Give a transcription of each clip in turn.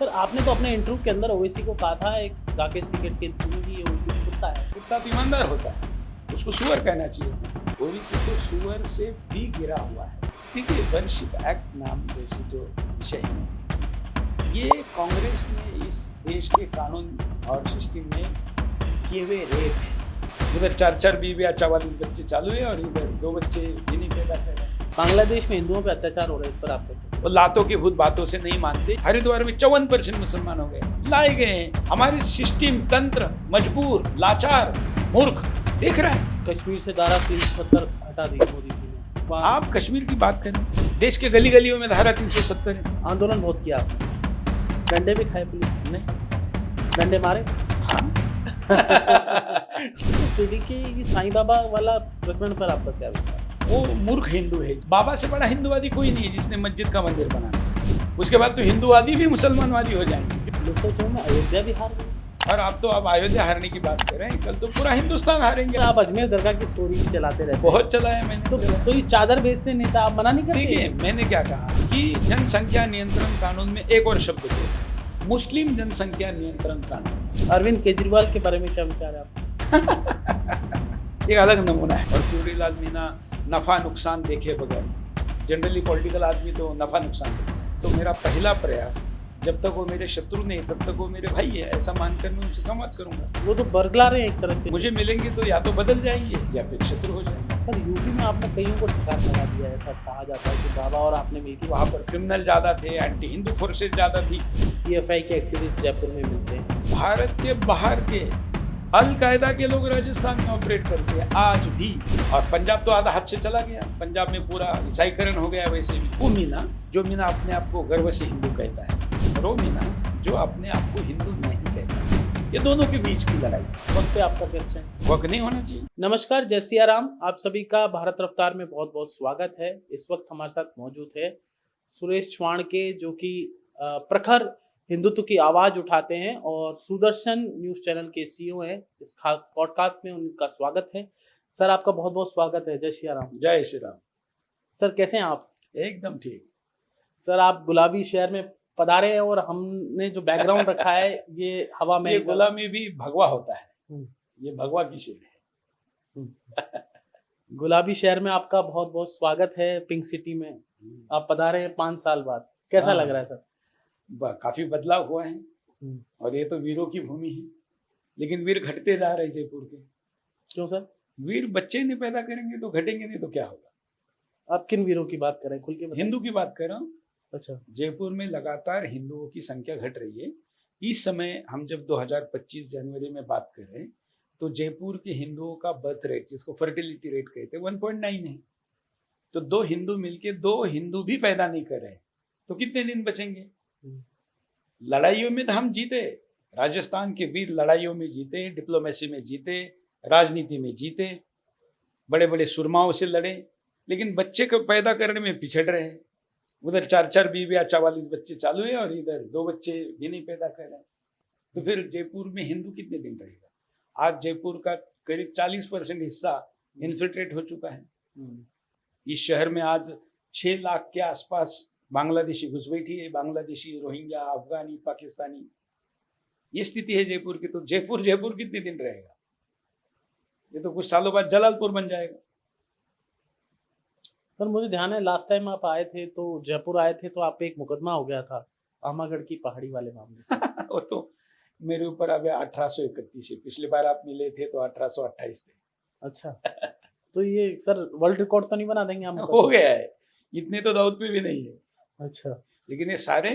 Sir आपने तो अपने इंटरव्यू के अंदर ओवैसी को कहा था एक राकेश टिकैत के इंटरव्यू की ओवैसी कुत्ता है। कुत्ता तो ईमानदार होता है, उसको सुअर कहना चाहिए। ओवैसी तो सुअर से भी गिरा हुआ है। देखिए, वनशिप एक्ट नाम जैसे जो विषय है, ये कांग्रेस ने इस देश के कानून और सिस्टम में किए हुए रेप है। उधर 4-4 बीवी या 44 बच्चे चालू है और इधर 2 बच्चे भी नहीं पैदा कर रहे हैं। बांग्लादेश में हिंदुओं पे अत्याचार हो रहा है, इस पर आपको वो लातों की भूत बातों से नहीं मानते। हरिद्वार में 54% मुसलमान हो गए, लाए गए हैं। हमारे सिस्टम तंत्र मजबूर, लाचार, मूर्ख देख रहा है। कश्मीर से धारा 370 हटा दी मोदी जी ने। आप कश्मीर की बात करें, देश के गली गलियों में धारा 370 है। आंदोलन बहुत किया आपने, डंडे भी खाए पुलिस ने, डंडे मारे। हाँ। तो देखिए ये साईं बाबा वाला प्रकरण पर आपका क्या विचार है? वो मूर्ख हिंदू है। बाबा से बड़ा हिंदुवादी कोई नहीं है जिसने मस्जिद का मंदिर बनाया। उसके बाद तो हिंदुवादी भी मुसलमानवादी हो जाएंगे। लोग तो जो में अयोध्या भी हार गई और आप तो अब अयोध्या हारने की बात कर रहे हैं, कल तो पूरा हिंदुस्तान हारेंगे। आप अजमेर दरगाह की स्टोरी भी चलाते रहते हैं। बहुत चलाया मैंने। तो ये चादर बेचते नेता आप मना नहीं करते? देखिए, मैंने क्या कहा कि जनसंख्या नियंत्रण कानून में एक और शब्द जोड़ा, मुस्लिम जनसंख्या नियंत्रण कानून। अरविंद केजरीवाल के बारे में क्या विचार है आपका? एक अलग नमूना है। और चूड़ीलाल मीना नफा नुकसान देखे बगैर, जनरली पॉलिटिकल आदमी तो नफा नुकसान देखता है। तो मेरा पहला प्रयास, जब तक वो मेरे शत्रु नहीं तब तक वो मेरे भाई है ऐसा मानकर मैं उनसे संवाद करूंगा। वो तो बरगला रहे हैं एक तरह से। मुझे मिलेंगे तो या तो बदल जाएंगे या फिर शत्रु हो जाएंगे। पर यूपी में आपने कईयों को ठिकाना लगा दिया, ऐसा कहा जाता है कि बाबा और आपने मिलकर वहाँ पर क्रिमिनल ज़्यादा थे, एंटी हिंदू फोर्सेज ज़्यादा थी। पीएफआई के एक्टिविस्ट जयपुर में मिलते हैं। भारत के बाहर के अल-कायदा के लोग राजस्थान में ऑपरेट करते हैं आज भी। और पंजाब तो आधा हाथ से चला गया, पंजाब में पूरा ईसाईकरण हो गया। वैसे भी वो मीना जो मीना अपने आप को गर्व से हिंदू कहता है, और वो मीना जो अपने आप को हिंदू नहीं कहता है, ये दोनों के बीच की लड़ाई। वक्त पे आपका क्वेश्चन वक्त नहीं होना चाहिए। नमस्कार, जय सिया राम। आप सभी का भारत रफ्तार में बहुत बहुत स्वागत है। इस वक्त हमारे साथ मौजूद है सुरेश चौहान के, जो कि प्रखर हिंदुत्व की आवाज उठाते हैं और सुदर्शन न्यूज चैनल के सीईओ हैं। इस पॉडकास्ट में उनका स्वागत है। सर आपका बहुत बहुत स्वागत है। जय श्री राम। जय श्री राम। सर कैसे हैं आप? एकदम ठीक। सर आप गुलाबी शहर में पधारे हैं और हमने जो बैकग्राउंड रखा है ये हवा में, ये गुलामी भी भगवा होता है, ये भगवा की शेड है। गुलाबी शहर में आपका बहुत बहुत स्वागत है। पिंक सिटी में आप पधारे हैं 5 साल बाद, कैसा लग रहा है सर? काफी बदलाव हुआ है और ये तो वीरों की भूमि है, लेकिन वीर घटते जा रहे जयपुर के। क्यों सर? वीर बच्चे नहीं पैदा करेंगे तो घटेंगे, नहीं तो क्या होगा? आप किन वीरों की बात कर रहे हैं, खुल के बताइए। हिंदू की बात कर रहा हूँ। अच्छा। जयपुर में लगातार हिंदुओं की संख्या घट रही है। इस समय हम जब 2025 जनवरी में बात कर रहे हैं तो जयपुर के हिंदुओं का बर्थ रेट, जिसको फर्टिलिटी रेट कहते हैं, 1.9 है। तो 2 हिंदू मिलके 2 हिंदू भी पैदा नहीं कर रहे तो कितने दिन बचेंगे? लड़ाइयों में तो हम जीते, राजस्थान के वीर लड़ाइयों में जीते, डिप्लोमेसी में जीते, राजनीति में जीते, बड़े बड़े सुरमाओं से लड़े, लेकिन बच्चे को पैदा करने में पिछड़ रहे हैं। उधर 4-4 बीवी या 44 बच्चे चालू है और इधर 2 बच्चे भी नहीं पैदा कर रहे। तो फिर जयपुर में हिंदू कितने दिन रहेगा? आज जयपुर का करीब 40% हिस्सा इन्फिल्ट्रेट हो चुका है। इस शहर में आज 6 लाख के आसपास बांग्लादेशी घुसपैठी है, बांग्लादेशी, रोहिंग्या, अफगानी, पाकिस्तानी, ये स्थिति है जयपुर की। तो जयपुर कितने दिन रहेगा? ये तो कुछ सालों बाद जलालपुर बन जाएगा। सर मुझे ध्यान है लास्ट टाइम आप आए थे तो जयपुर आए थे तो आप पे एक मुकदमा हो गया था आमागढ़ की पहाड़ी वाले मामले। वो तो मेरे ऊपर अब 1831 है, पिछली बार आप मिले थे तो 1828 थे। अच्छा। तो ये सर वर्ल्ड रिकॉर्ड तो नहीं बना देंगे हम? हो गया है, इतने तो दाऊद पे भी नहीं है। अच्छा। लेकिन ये सारे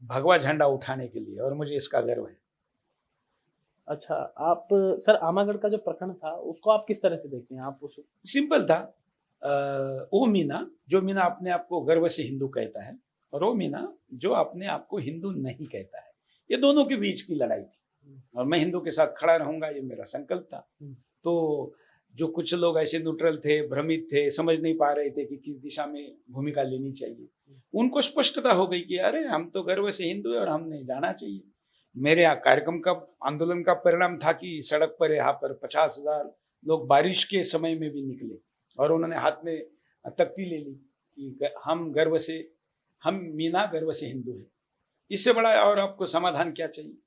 भगवा झंडा उठाने के लिए, और मुझे इसका गर्व है। अच्छा, आप सर आमागढ़ का जो प्रकरण था उसको आप किस तरह से देखते हैं? आप उस सिंपल था। वो मीना जो मीना अपने आप को गर्व से हिंदू कहता है और वो मीना जो अपने आप को हिंदू नहीं कहता है, ये दोनों के बीच की लड़ाई थी और मैं हिंदू के साथ खड़ा रहूंगा, ये मेरा संकल्प था। तो जो कुछ लोग ऐसे न्यूट्रल थे, भ्रमित थे, समझ नहीं पा रहे थे कि किस दिशा में भूमिका लेनी चाहिए, उनको स्पष्टता हो गई कि अरे हम तो गर्व से हिंदू है और हमने जाना चाहिए। मेरे कार्यक्रम का, आंदोलन का परिणाम था कि सड़क पर यहाँ पर 50,000 लोग बारिश के समय में भी निकले और उन्होंने हाथ में तख्ती ले ली कि हम मीना गर्व से हिंदू है। इससे बड़ा और आपको समाधान क्या चाहिए?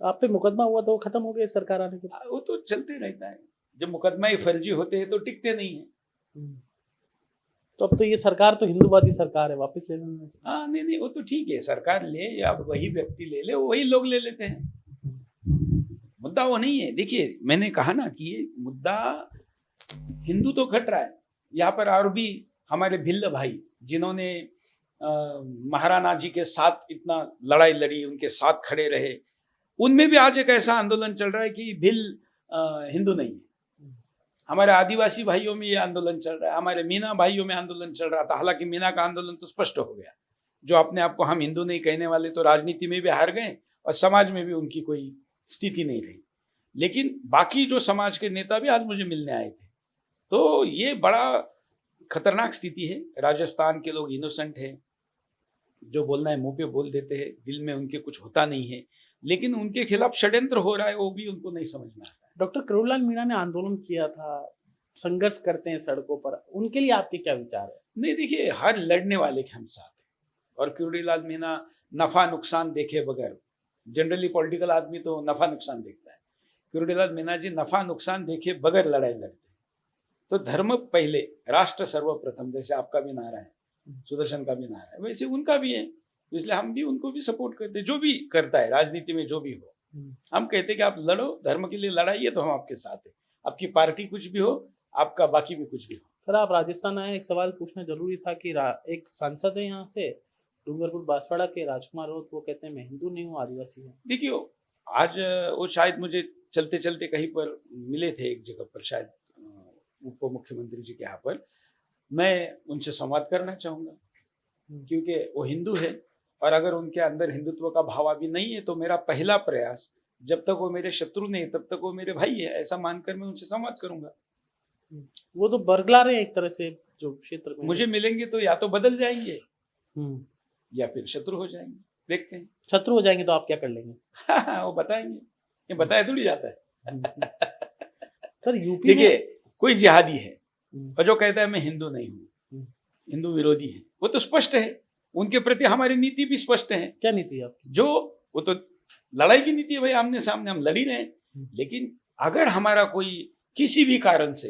आप पे मुकदमा हुआ तो वो खत्म हो गया सरकार आने के बाद। वो तो चलते रहता है, जब मुकदमा ही फर्जी होते हैं तो टिकते नहीं है। तो अब तो ये सरकार तो हिंदूवादी सरकार है, वापस ले लेना चाहिए। हाँ, नहीं नहीं, वो तो ठीक है, सरकार ले या वही व्यक्ति ले ले, वही लोग ले लेते हैं। मुद्दा वो नहीं है। देखिए, मैंने कहा ना कि ये मुद्दा हिंदू तो घट रहा है यहाँ पर, और भी हमारे भिल्ल भाई जिन्होंने महाराणा जी के साथ इतना लड़ाई लड़ी, उनके साथ खड़े रहे, उनमें भी आज एक ऐसा आंदोलन चल रहा है कि भिल्ल हिंदू नहीं है। हमारे आदिवासी भाइयों में ये आंदोलन चल रहा है, हमारे मीना भाइयों में आंदोलन चल रहा था। हालांकि मीना का आंदोलन तो स्पष्ट हो गया, जो अपने आप को हम हिंदू नहीं कहने वाले तो राजनीति में भी हार गए और समाज में भी उनकी कोई स्थिति नहीं रही। लेकिन बाकी जो समाज के नेता भी आज मुझे मिलने आए थे। तो ये बड़ा खतरनाक स्थिति है। राजस्थान के लोग इनोसेंट है, जो बोलना है मुंह पे बोल देते हैं, दिल में उनके कुछ होता नहीं है, लेकिन उनके खिलाफ षड्यंत्र हो रहा है, वो भी उनको नहीं समझ में आता है। डॉक्टर करुणलाल मीणा ने आंदोलन किया था, संघर्ष करते हैं सड़कों पर, उनके लिए आपके क्या विचार है? नहीं, देखिए, हर लड़ने वाले के हम साथ हैं, और करुणलाल मीणा नफा नुकसान देखे बगैर, जनरली पॉलिटिकल आदमी तो नफा नुकसान देखता है, करुणलाल मीणा जी नफा नुकसान देखे बगैर लड़ाई लड़ते। तो धर्म पहले, राष्ट्र सर्वप्रथम, जैसे आपका भी नारा है, सुदर्शन का भी नारा है, वैसे उनका भी है। इसलिए हम भी उनको भी सपोर्ट करते हैं, जो भी करता है राजनीति में, जो भी हो। हम कहते हैं कि आप लड़ो, धर्म के लिए लड़ाइए, तो हम आपके साथ हैं। आपकी पार्टी कुछ भी हो, आपका बाकी भी कुछ भी हो। सर, आप राजस्थान आए, एक सवाल पूछना जरूरी था कि एक सांसद है यहाँ से डूंगरपुर बांसवाड़ा के, राजकुमार राउत, वो कहते हैं मैं हिंदू नहीं हूँ, आदिवासी हूँ। देखिए, आज वो शायद मुझे चलते चलते कहीं पर मिले थे, एक जगह पर, शायद उप मुख्यमंत्री जी के यहाँ पर। मैं उनसे संवाद करना चाहूँगा, क्योंकि वो हिंदू है, और अगर उनके अंदर हिंदुत्व का भाव अभी नहीं है, तो मेरा पहला प्रयास, जब तक वो मेरे शत्रु नहीं तब तक वो मेरे भाई है, ऐसा मानकर मैं उनसे संवाद करूंगा। वो तो बरगला रहे हैं एक तरह से, जो क्षेत्र में मुझे मिलेंगे तो या तो बदल जाएंगे या फिर शत्रु हो जाएंगे, देखते हैं। शत्रु हो जाएंगे तो आप क्या कर लेंगे? वो बताएंगे, ये बताया थोड़ी जाता है। सर, यूपी देखिए, कोई जिहादी है और जो कहता है मैं हिंदू नहीं हूँ, हिंदू विरोधी है, वो तो स्पष्ट है। उनके प्रति हमारी नीति भी स्पष्ट है। क्या नीति है आपकी? जो वो तो लड़ाई की नीति है भाई, आमने सामने हम लड़ ही रहे हैं। लेकिन अगर हमारा कोई किसी भी कारण से,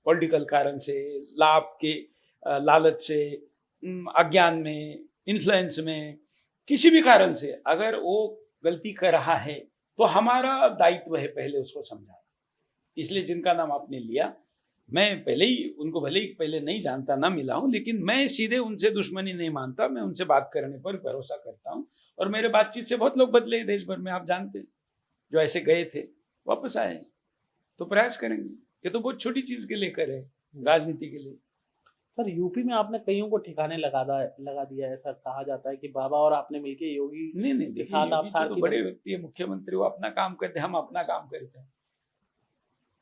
पॉलिटिकल कारण से, लाभ के लालच से, अज्ञान में, इन्फ्लुएंस में, किसी भी कारण से अगर वो गलती कर रहा है, तो हमारा दायित्व है पहले उसको समझाना। इसलिए जिनका नाम आपने लिया, मैं पहले ही उनको, भले ही पहले नहीं जानता, ना मिला हूं, लेकिन मैं सीधे उनसे दुश्मनी नहीं मानता। मैं उनसे बात करने पर भरोसा करता हूं, और मेरे बातचीत से बहुत लोग बदले देश भर में, आप जानते हैं, जो ऐसे गए थे वापस आए। तो प्रयास करेंगे। ये तो बहुत छोटी चीज के लिए करे, राजनीति के लिए। सर, यूपी में आपने कईयों को ठिकाने लगा दिया, ऐसा कहा जाता है कि बाबा और आपने मिलके योगी नहीं, के साथ आप तो बड़े व्यक्ति है, मुख्यमंत्री, वो अपना काम करते, हम अपना काम करते हैं।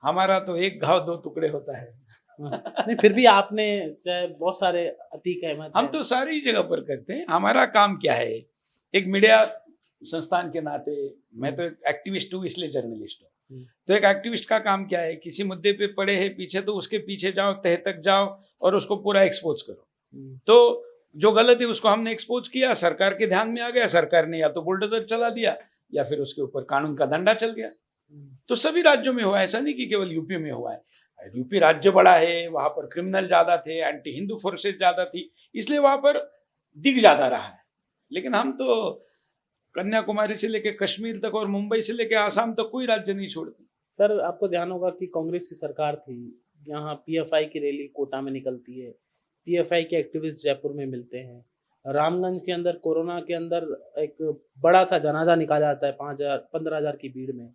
हमारा तो एक घाव दो टुकड़े होता है। नहीं, फिर भी आपने, चाहे बहुत सारे, अतीक अहमद, हम तो सारी जगह पर करते हैं। हमारा काम क्या है, एक मीडिया संस्थान के नाते, मैं तो एक एक्टिविस्ट हूँ, इसलिए जर्नलिस्ट हूँ। तो एक एक्टिविस्ट का काम क्या है, किसी मुद्दे पे पड़े हैं पीछे, तो उसके पीछे जाओ, तह तक जाओ और उसको पूरा एक्सपोज करो। तो जो गलत है उसको हमने एक्सपोज किया, सरकार के ध्यान में आ गया, सरकार ने या तो बुलडोजर चला दिया या फिर उसके ऊपर कानून का डंडा चल गया। तो सभी राज्यों में हुआ, ऐसा नहीं कि केवल यूपी में हुआ है। यूपी राज्य बड़ा है, वहां पर क्रिमिनल ज्यादा थे, एंटी हिंदू फोर्सेस ज्यादा थी, इसलिए वहां पर दिख ज्यादा रहा है। लेकिन हम तो कन्याकुमारी से लेकर कश्मीर तक और मुंबई से लेकर आसाम तक कोई राज्य नहीं छोड़ते। सर, आपको ध्यान होगा कि कांग्रेस की सरकार थी, यहाँ पीएफआई की रैली कोटा में निकलती है, पीएफआई के एक्टिविस्ट जयपुर में मिलते हैं, रामगंज के अंदर कोरोना के अंदर एक बड़ा सा जनाजा निकाला जाता है 15,000 की भीड़ में,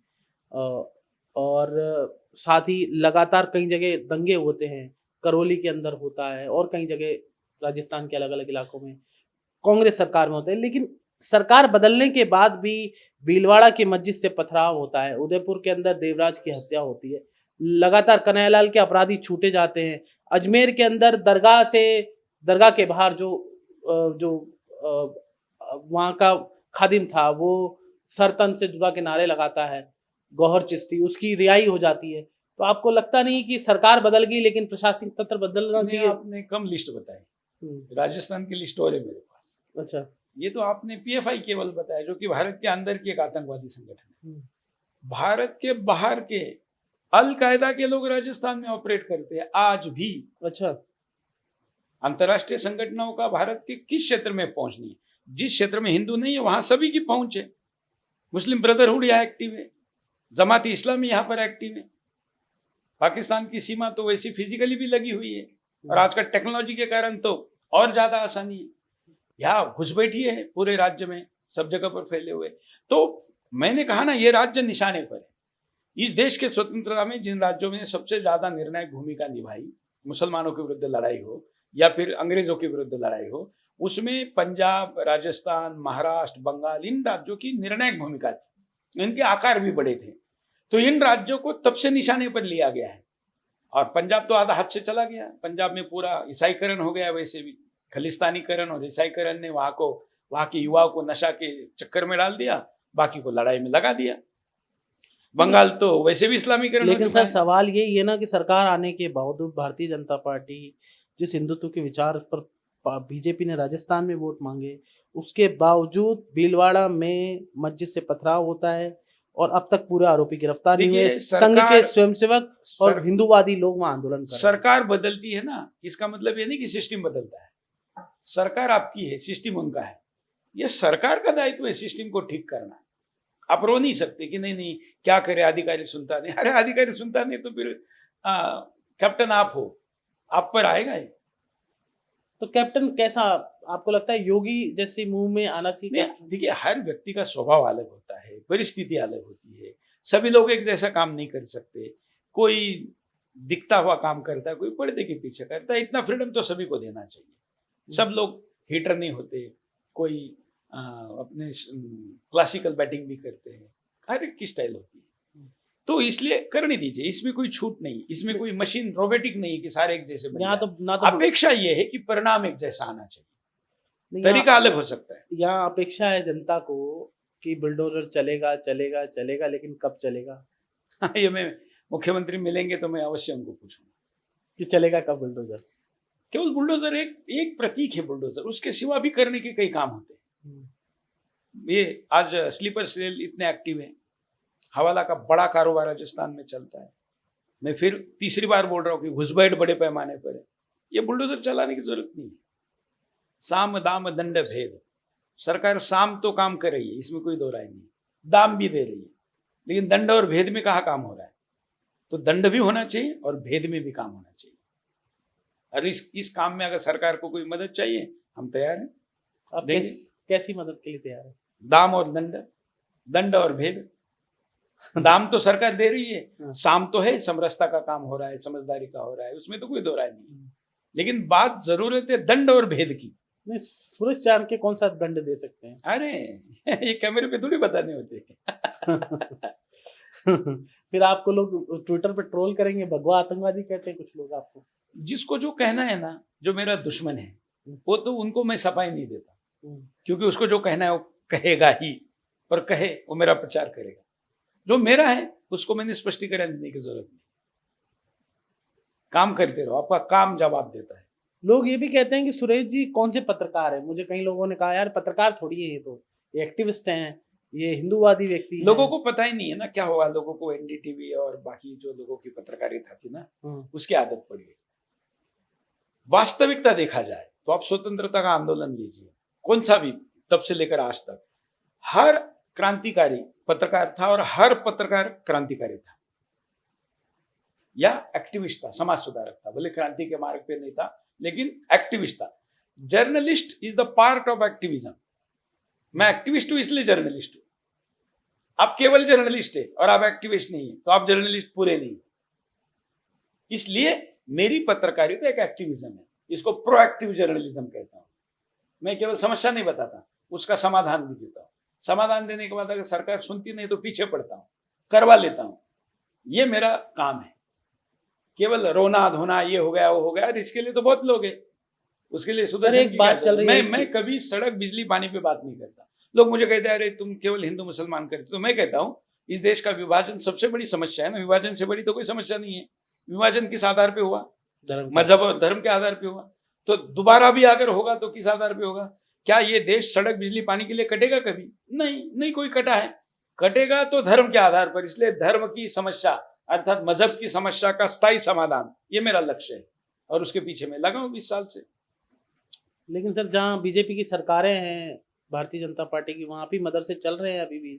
और साथ ही लगातार कई जगह दंगे होते हैं, करौली के अंदर होता है और कई जगह राजस्थान के अलग अलग इलाकों में कांग्रेस सरकार में होता है। लेकिन सरकार बदलने के बाद भी भीलवाड़ा की मस्जिद से पथराव होता है, उदयपुर के अंदर देवराज की हत्या होती है, लगातार कन्हैयालाल के अपराधी छूटे जाते हैं, अजमेर के अंदर दरगाह के बाहर जो वहाँ का खादिम था, वो सरतन से जुदा के नारे लगाता है, गौहर चिश्ती, उसकी रिहाई हो जाती है। तो आपको लगता नहीं कि सरकार बदल गई लेकिन प्रशासनिक तंत्र बदलना चाहिए? आपने कम लिस्ट बताई, राजस्थान की लिस्ट और है मेरे पास। अच्छा, ये तो आपने पीएफआई केवल बताया, जो कि भारत के अंदर की एक आतंकवादी संगठन है। भारत के बाहर के अल कायदा के लोग राजस्थान में ऑपरेट करते हैं आज भी। अच्छा, अंतर्राष्ट्रीय संगठनों का भारत के किस क्षेत्र में पहुंच नहीं है? जिस क्षेत्र में हिंदू नहीं है वहां सभी की पहुंच है। मुस्लिम ब्रदरहुड यहाँ एक्टिव है, जमात इस्लामी यहाँ पर एक्टिव है। पाकिस्तान की सीमा तो वैसी फिजिकली भी लगी हुई है, और आज का टेक्नोलॉजी के कारण तो और ज्यादा आसानी है। यहाँ घुसपैठी है पूरे राज्य में, सब जगह पर फैले हुए। तो मैंने कहा ना, ये राज्य निशाने पर है। इस देश के स्वतंत्रता में जिन राज्यों में सबसे ज्यादा निर्णायक भूमिका निभाई, मुसलमानों के विरुद्ध लड़ाई हो या फिर अंग्रेजों के विरुद्ध लड़ाई हो, उसमें पंजाब, राजस्थान, महाराष्ट्र, बंगाल, इन राज्यों की निर्णायक भूमिका थी। इनके आकार भी बड़े थे। तो इन राज्यों को तब से निशाने पर लिया गया है। और पंजाब तो आधा हाथ से चला गया। पंजाब में पूरा ईसाईकरण हो गया। वैसे भी खलिस्तानीकरण और ईसाईकरण ने वहां के युवाओं को नशा के चक्कर में डाल दिया, बाकी को लड़ाई में लगा दिया। बंगाल तो वैसे भी इस्लामीकरण। लेकिन सर सवाल यही है ना कि सरकार आने के बावजूद भारतीय जनता पार्टी जिस हिंदुत्व के विचार पर बीजेपी ने राजस्थान में वोट मांगे, उसके बावजूद भीलवाड़ा में मस्जिद से पथराव होता है और अब तक पूरे आरोपी गिरफ्तार नहीं हुए। संघ के स्वयंसेवक और हिंदूवादी लोग वहां आंदोलन कर रहे हैं। सरकार बदलती है ना, इसका मतलब ये नहीं कि सिस्टम बदलता है। सरकार आपकी है, सिस्टम उनका है। ये सरकार का दायित्व है सिस्टम को ठीक करना। आप रो नहीं सकते कि नहीं क्या करे, अधिकारी सुनता नहीं। अरे अधिकारी सुनता नहीं तो फिर कैप्टन आप हो, आप पर आएगा ये। तो कैप्टन कैसा आपको लगता है, योगी जैसे मुंह में आना चाहिए? देखिए, हर व्यक्ति का स्वभाव अलग होता है, परिस्थिति अलग होती है। सभी लोग एक जैसा काम नहीं कर सकते। कोई दिखता हुआ काम करता है, कोई पर्दे के पीछे करता है। इतना फ्रीडम तो सभी को देना चाहिए। सब लोग हीटर नहीं होते, कोई अपने क्लासिकल बैटिंग भी करते हैं। हर एक की स्टाइल होती है, तो इसलिए करने दीजिए। इसमें कोई छूट नहीं, इसमें कोई मशीन रोबोटिक नहीं कि सारे एक जैसे बन जाए। अपेक्षा ये है कि परिणाम एक जैसा आना चाहिए, तरीका अलग हो सकता है। यहाँ अपेक्षा है जनता को कि बुलडोजर चलेगा चलेगा चलेगा, लेकिन कब चलेगा? ये मैं मुख्यमंत्री मिलेंगे तो मैं अवश्य उनको पूछूंगा कि चलेगा कब बुलडोजर। केवल बुलडोजर एक प्रतीक है। बुलडोजर, उसके सिवा भी करने के कई काम होते हैं। ये आज स्लीपर सेल इतने एक्टिव है, हवाला का बड़ा कारोबार राजस्थान में चलता है। मैं फिर तीसरी बार बोल रहा हूँ कि घुसपैठ बड़े पैमाने पर है। ये बुलडोजर चलाने की जरूरत नहीं है। साम दाम दंड भेद, सरकार साम तो काम कर रही है, इसमें कोई दो राय नहीं। दाम भी दे रही है, लेकिन दंड और भेद में कहाँ काम हो रहा है? तो दंड भी होना चाहिए और भेद में भी काम होना चाहिए। और इस काम में अगर सरकार को कोई मदद चाहिए, हम तैयार हैं। आप कैसी मदद के लिए तैयार है? दाम और दंड और भेद। दाम तो सरकार दे रही है, साम तो है, समरसता का काम हो रहा है, समझदारी का हो रहा है, उसमें तो कोई दो राय नहीं। लेकिन बात जरूरत है दंड और भेद की। सूरज चांद के कौन सा दंड दे सकते हैं? अरे ये कैमरे पे थोड़ी बताने होते फिर आपको लोग ट्विटर पे ट्रोल करेंगे, भगवा आतंकवादी कहते हैं कुछ लोग आपको। जिसको जो कहना है ना, जो मेरा दुश्मन है, वो तो उनको मैं सफाई नहीं देता, क्योंकि उसको जो कहना है वो कहेगा ही, और कहे वो मेरा प्रचार करेगा। जो मेरा है उसको मैंने स्पष्टीकरण देने की जरूरत नहीं। काम करते रहो, आपका काम जवाब देता है। लोग ये भी कहते हैं कि सुरेश जी कौन से पत्रकार है। मुझे कई लोगों ने कहा यार पत्रकार थोड़ी है, ये तो ये एक्टिविस्ट हैं, ये हिंदूवादी व्यक्ति। लोगों को पता ही नहीं है ना क्या होगा। लोगों को एनडीटीवी और बाकी जो लोगों की पत्रकारिता थी ना, उसकी आदत पड़ गई। वास्तविकता देखा जाए तो आप स्वतंत्रता का आंदोलन लीजिए, कौन सा भी, तब से लेकर आज तक हर क्रांतिकारी पत्रकार था, और हर पत्रकार क्रांतिकारी था या एक्टिविस्ट था, समाज सुधारक था। भले क्रांति के मार्ग पे नहीं था, लेकिन एक्टिविस्ट था। Journalist is the part of activism. मैं एक्टिविस्ट हूं इसलिए जर्नलिस्ट हूं। आप केवल जर्नलिस्ट है और आप एक्टिविस्ट नहीं है, तो आप जर्नलिस्ट पूरे नहीं। इसलिए मेरी पत्रकारिता एक एक्टिविज्म है। इसको प्रोएक्टिव जर्नलिज्म कहता हूं। मैं केवल समस्या नहीं बताता, उसका समाधान भी देता हूं। समाधान देने के बाद अगर सरकार सुनती नहीं तो पीछे पड़ता हूं, करवा लेता हूं। ये मेरा काम है। केवल रोना धोना, ये हो गया वो हो गया, इसके लिए तो बहुत लोग हैं। उसके लिए सुदर्शन एक बात चल रही है। मैं कभी सड़क बिजली पानी पे बात नहीं करता। लोग मुझे कहते हैं अरे तुम केवल हिंदू मुसलमान करते, तो मैं कहता हूं इस देश का विभाजन सबसे बड़ी समस्या है ना। विभाजन से बड़ी तो कोई समस्या नहीं है। विभाजन किस आधार पे हुआ? मजहब और धर्म के आधार पे हुआ। तो दोबारा भी अगर होगा तो किस आधार पे होगा? क्या ये देश सड़क बिजली पानी के लिए कटेगा कभी? नहीं, नहीं कोई कटा है। कटेगा तो धर्म के आधार पर। इसलिए धर्म की समस्या अर्थात मजहब की समस्या का स्थायी समाधान, ये मेरा लक्ष्य है और उसके पीछे मैं लगा हूं 20 साल से। लेकिन सर जहाँ बीजेपी की सरकारें हैं, भारतीय जनता पार्टी की, वहाँ भी मदरसे चल रहे हैं अभी भी।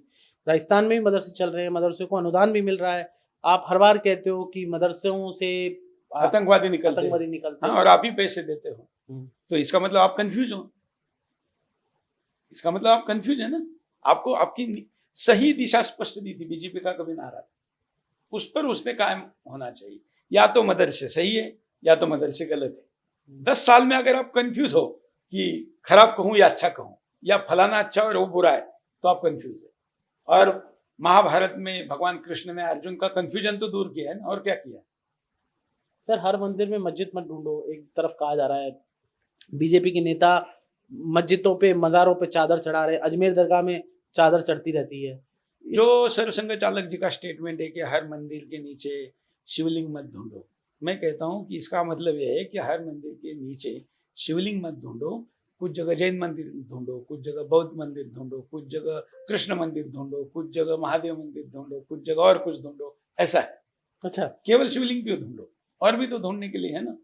राजस्थान में भी मदरसे चल रहे हैं, मदरसे को अनुदान भी मिल रहा है। आप हर बार कहते हो कि मदरसों से आतंकवादी निकलते हैं। हाँ, और आप ही पैसे देते हो। तो इसका मतलब आप कंफ्यूज हो, इसका मतलब आप कंफ्यूज है ना। आपको आपकी सही दिशा स्पष्ट दी थी, बीजेपी का कभी नारा था, उस पर उसने कायम होना चाहिए। या तो मदरसे सही है या तो मदरसे गलत है। 10 साल में अगर आप कंफ्यूज हो कि खराब कहूं या अच्छा कहूं, या फलाना अच्छा और वो बुरा है, तो आप कंफ्यूज है। और महाभारत में भगवान कृष्ण ने अर्जुन का कंफ्यूजन तो दूर किया है ना, और क्या किया। सर हर मंदिर में मस्जिद मत ढूंढो, एक तरफ कहा जा रहा है। बीजेपी के नेता मस्जिदों पे, मज़ारों पे चादर चढ़ा रहे, अजमेर दरगाह में चादर चढ़ती रहती है। जो सरसंघ चालक जी का स्टेटमेंट है कि हर मंदिर के नीचे शिवलिंग मत ढूंढो, मैं कहता हूं कि इसका मतलब यह है कि हर मंदिर के नीचे शिवलिंग मत ढूंढो। कुछ जगह जैन मंदिर ढूंढो, कुछ जगह बौद्ध मंदिर ढूंढो, कुछ जगह कृष्ण मंदिर ढूंढो, कुछ जगह महादेव मंदिर ढूंढो, कुछ जगह और कुछ ढूंढो, ऐसा है। अच्छा, केवल शिवलिंग क्यों ढूंढो? और भी तो ढूंढने के लिए है ना।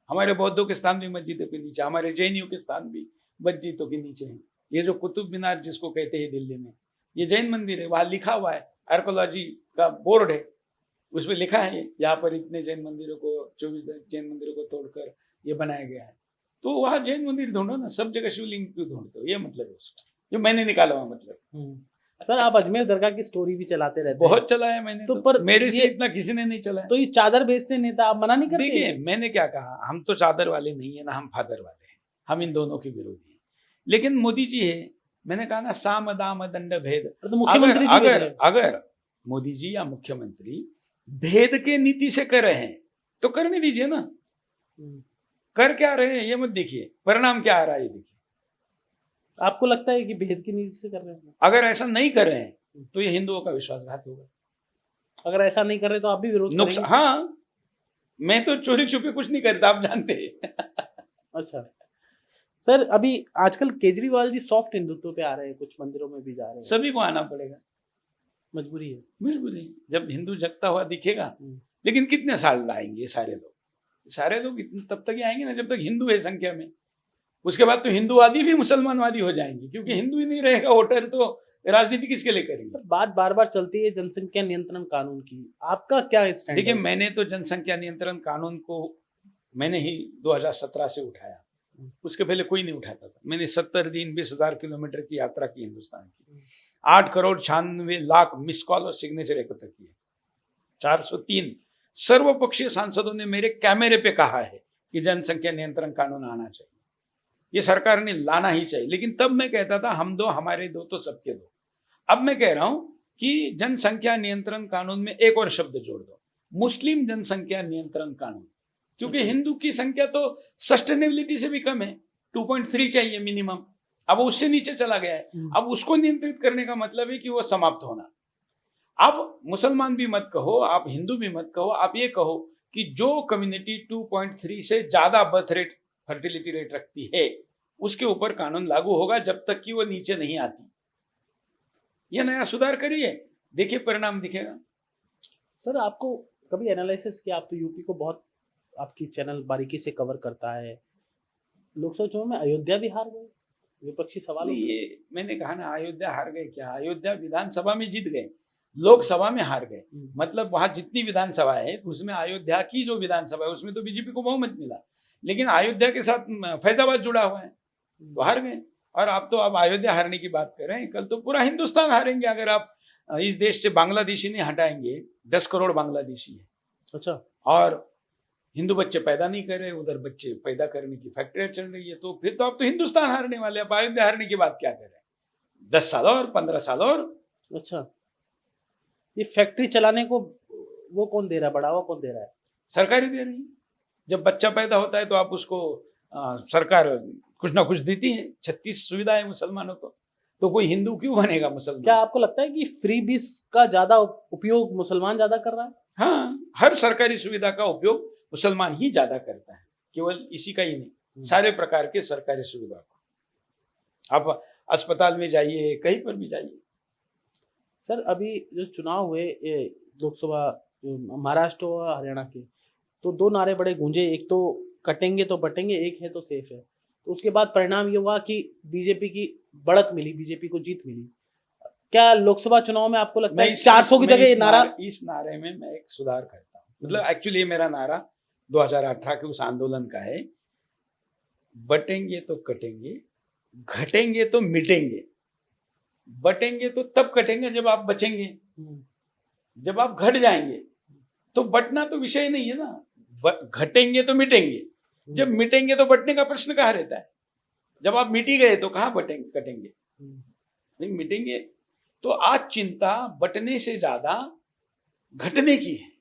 हमारे बौद्धों के स्थान भी मस्जिदों के नीचे, हमारे जैनियों के स्थान भी मस्जिदों के नीचे हैं। ये जो कुतुब मीनार जिसको कहते हैं दिल्ली में, ये जैन मंदिर है। वहां लिखा हुआ है, आर्कोलॉजी का बोर्ड है, उसमें लिखा है यहाँ पर इतने जैन मंदिरों को, 24 जैन मंदिरों को तोड़कर ये बनाया गया है। तो वहां जैन मंदिर ढूंढो ना, सब जगह शिवलिंग क्यों ढूंढते हो? ये मतलब है उसका, जो मैंने निकाला हुआ मतलब। सर आप अजमेर दरगाह की स्टोरी भी चलाते रहते हैं। बहुत चला है मैंने, तो पर मेरे से इतना किसी ने नहीं चला है। तो ये चादर बेचते नेता आप मना नहीं करते? देखिए मैंने क्या कहा, हम तो चादर वाले नहीं है ना, हम फादर वाले हैं। हम इन दोनों के विरोधी हैं। लेकिन मोदी जी है, मैंने कहा ना, साम दाम दंड भेद। तो मुख्यमंत्री अगर मोदी जी या मुख्यमंत्री भेद के नीति से कर रहे हैं तो करने दीजिए ना। कर क्या रहे हैं ये मत देखिए, परिणाम क्या आ रहा है ये देखिए। आपको लगता है कि भेद की नीति से कर रहे हैं? अगर ऐसा नहीं कर रहे हैं तो ये हिंदुओं का विश्वासघात होगा। अगर ऐसा नहीं कर रहे तो आप भी विरोध करेंगे? हाँ, मैं तो चोरी छुपे कुछ नहीं करता, आप जानते हैं। अच्छा सर, अभी आजकल केजरीवाल जी सॉफ्ट हिंदुत्व पे आ रहे हैं, कुछ मंदिरों में भी जा रहे हैं। सभी को आना पड़ेगा, मजबूरी है। मजबूरी, जब हिंदू जगता हुआ दिखेगा। लेकिन कितने साल लाएंगे सारे लोग? सारे लोग तब तक ही आएंगे ना जब तक हिंदू है संख्या में। उसके बाद तो हिंदूवादी भी मुसलमानवादी हो जाएंगे, क्योंकि हिंदू ही नहीं रहेगा वोटर, तो राजनीति किसके लिए करेंगे? बात बार बार चलती है जनसंख्या नियंत्रण कानून की, आपका क्या स्टैंड? देखिए मैंने तो जनसंख्या नियंत्रण कानून को मैंने ही 2017 से उठाया, उसके पहले कोई नहीं उठाता था। मैंने 70 दिन 20,000 किलोमीटर की यात्रा की हिंदुस्तान की, 8,96,00,000 मिस कॉल और सिग्नेचर एकत्र किए, 403 सर्वपक्षीय सांसदों ने मेरे कैमरे पे कहा है कि जनसंख्या नियंत्रण कानून आना चाहिए, ये सरकार ने लाना ही चाहिए। लेकिन तब मैं कहता था हम दो हमारे दो तो सबके दो। अब मैं कह रहा हूं कि जनसंख्या नियंत्रण कानून में एक और शब्द जोड़ दो, मुस्लिम जनसंख्या नियंत्रण कानून, क्योंकि हिंदू की संख्या तो सस्टेनेबिलिटी से भी कम है, 2.3 चाहिए मिनिमम। अब उससे नीचे चला गया है। अब उसको नियंत्रित करने का मतलब है कि वो समाप्त होना। अब मुसलमान भी मत कहो, आप हिंदू भी मत कहो, आप ये कहो कि जो कम्युनिटी 2.3 से ज्यादा बर्थ रेट, फर्टिलिटी रेट रखती है, उसके ऊपर कानून लागू होगा जब तक कि वो नीचे नहीं आती। ये नया सुधार करिए, देखिए परिणाम दिखेगा। सर आपको कभी एनालिसिस किया, आप तो यूपी को बहुत, आपकी चैनल बारीकी से कवर करता है, लोकसभा चुनाव में अयोध्या भी हार गए, विपक्षी सवाल। ये मैंने कहा ना, अयोध्या हार गए क्या? अयोध्या विधानसभा में जीत गए, लोकसभा में हार गए। मतलब वहां जितनी विधानसभा है उसमें अयोध्या की जो विधानसभा है उसमें तो बीजेपी को बहुमत मिला, लेकिन अयोध्या के साथ फैजाबाद जुड़ा हुआ है तो हार गए। और आप तो अब अयोध्या हारने की बात कर रहे हैं, कल तो पूरा हिंदुस्तान हारेंगे अगर आप इस देश से बांग्लादेशी नहीं हटाएंगे। 10 करोड़ बांग्लादेशी है। अच्छा। और हिंदू बच्चे पैदा नहीं कर रहे, उधर बच्चे पैदा करने की फैक्ट्रियां चल रही है, तो फिर तो आप तो हिंदुस्तान हारने वाले। आप अयोध्या हारने की बात क्या कर रहे हैं? 10 साल और 15 साल और। अच्छा, ये फैक्ट्री चलाने को वो कौन दे रहा है, बढ़ावा कौन दे रहा है? सरकार ही दे रही है। जब बच्चा पैदा होता है तो आप उसको सरकार कुछ ना कुछ देती है। 36 सुविधा है मुसलमानों को, तो कोई हिंदू क्यों बनेगा मुसलमान? क्या आपको लगता है कि फ्री बीस का ज्यादा उपयोग मुसलमान ज्यादा कर रहा है? हाँ, हर सरकारी सुविधा का उपयोग मुसलमान ही ज्यादा करता है, केवल इसी का ही नहीं, सारे प्रकार के सरकारी सुविधा को। आप अस्पताल में जाइए, कहीं पर भी जाइए। सर अभी जो चुनाव हुए लोकसभा महाराष्ट्र और हरियाणा के, तो दो नारे बड़े गूंजे, एक तो कटेंगे तो बटेंगे, एक है तो सेफ है। तो उसके बाद परिणाम ये हुआ कि बीजेपी की बढ़त मिली, बीजेपी को जीत मिली। क्या लोकसभा चुनाव में आपको लगता है 400 की जगह ये नारा? इस नारे में मैं एक सुधार करता हूँ। मतलब एक्चुअली मेरा नारा 2018 के उस आंदोलन का है, बटेंगे तो कटेंगे, घटेंगे तो मिटेंगे। बटेंगे तो तब कटेंगे जब आप बचेंगे, जब आप घट जाएंगे तो बटना तो विषय नहीं है ना। घटेंगे तो मिटेंगे, जब मिटेंगे तो बटने का प्रश्न कहाँ रहता है? जब आप मिट ही गए तो कहाँ बटेंगे, कटेंगे नहीं, मिटेंगे। तो आज चिंता बटने से ज्यादा घटने की है।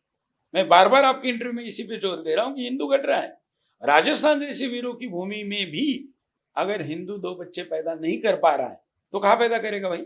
मैं बार बार आपके इंटरव्यू में इसी पे जोर दे रहा हूं कि हिंदू घट रहा है। राजस्थान जैसी वीरों की भूमि में भी अगर हिंदू 2 बच्चे पैदा नहीं कर पा रहा है तो कहां पैदा करेगा भाई?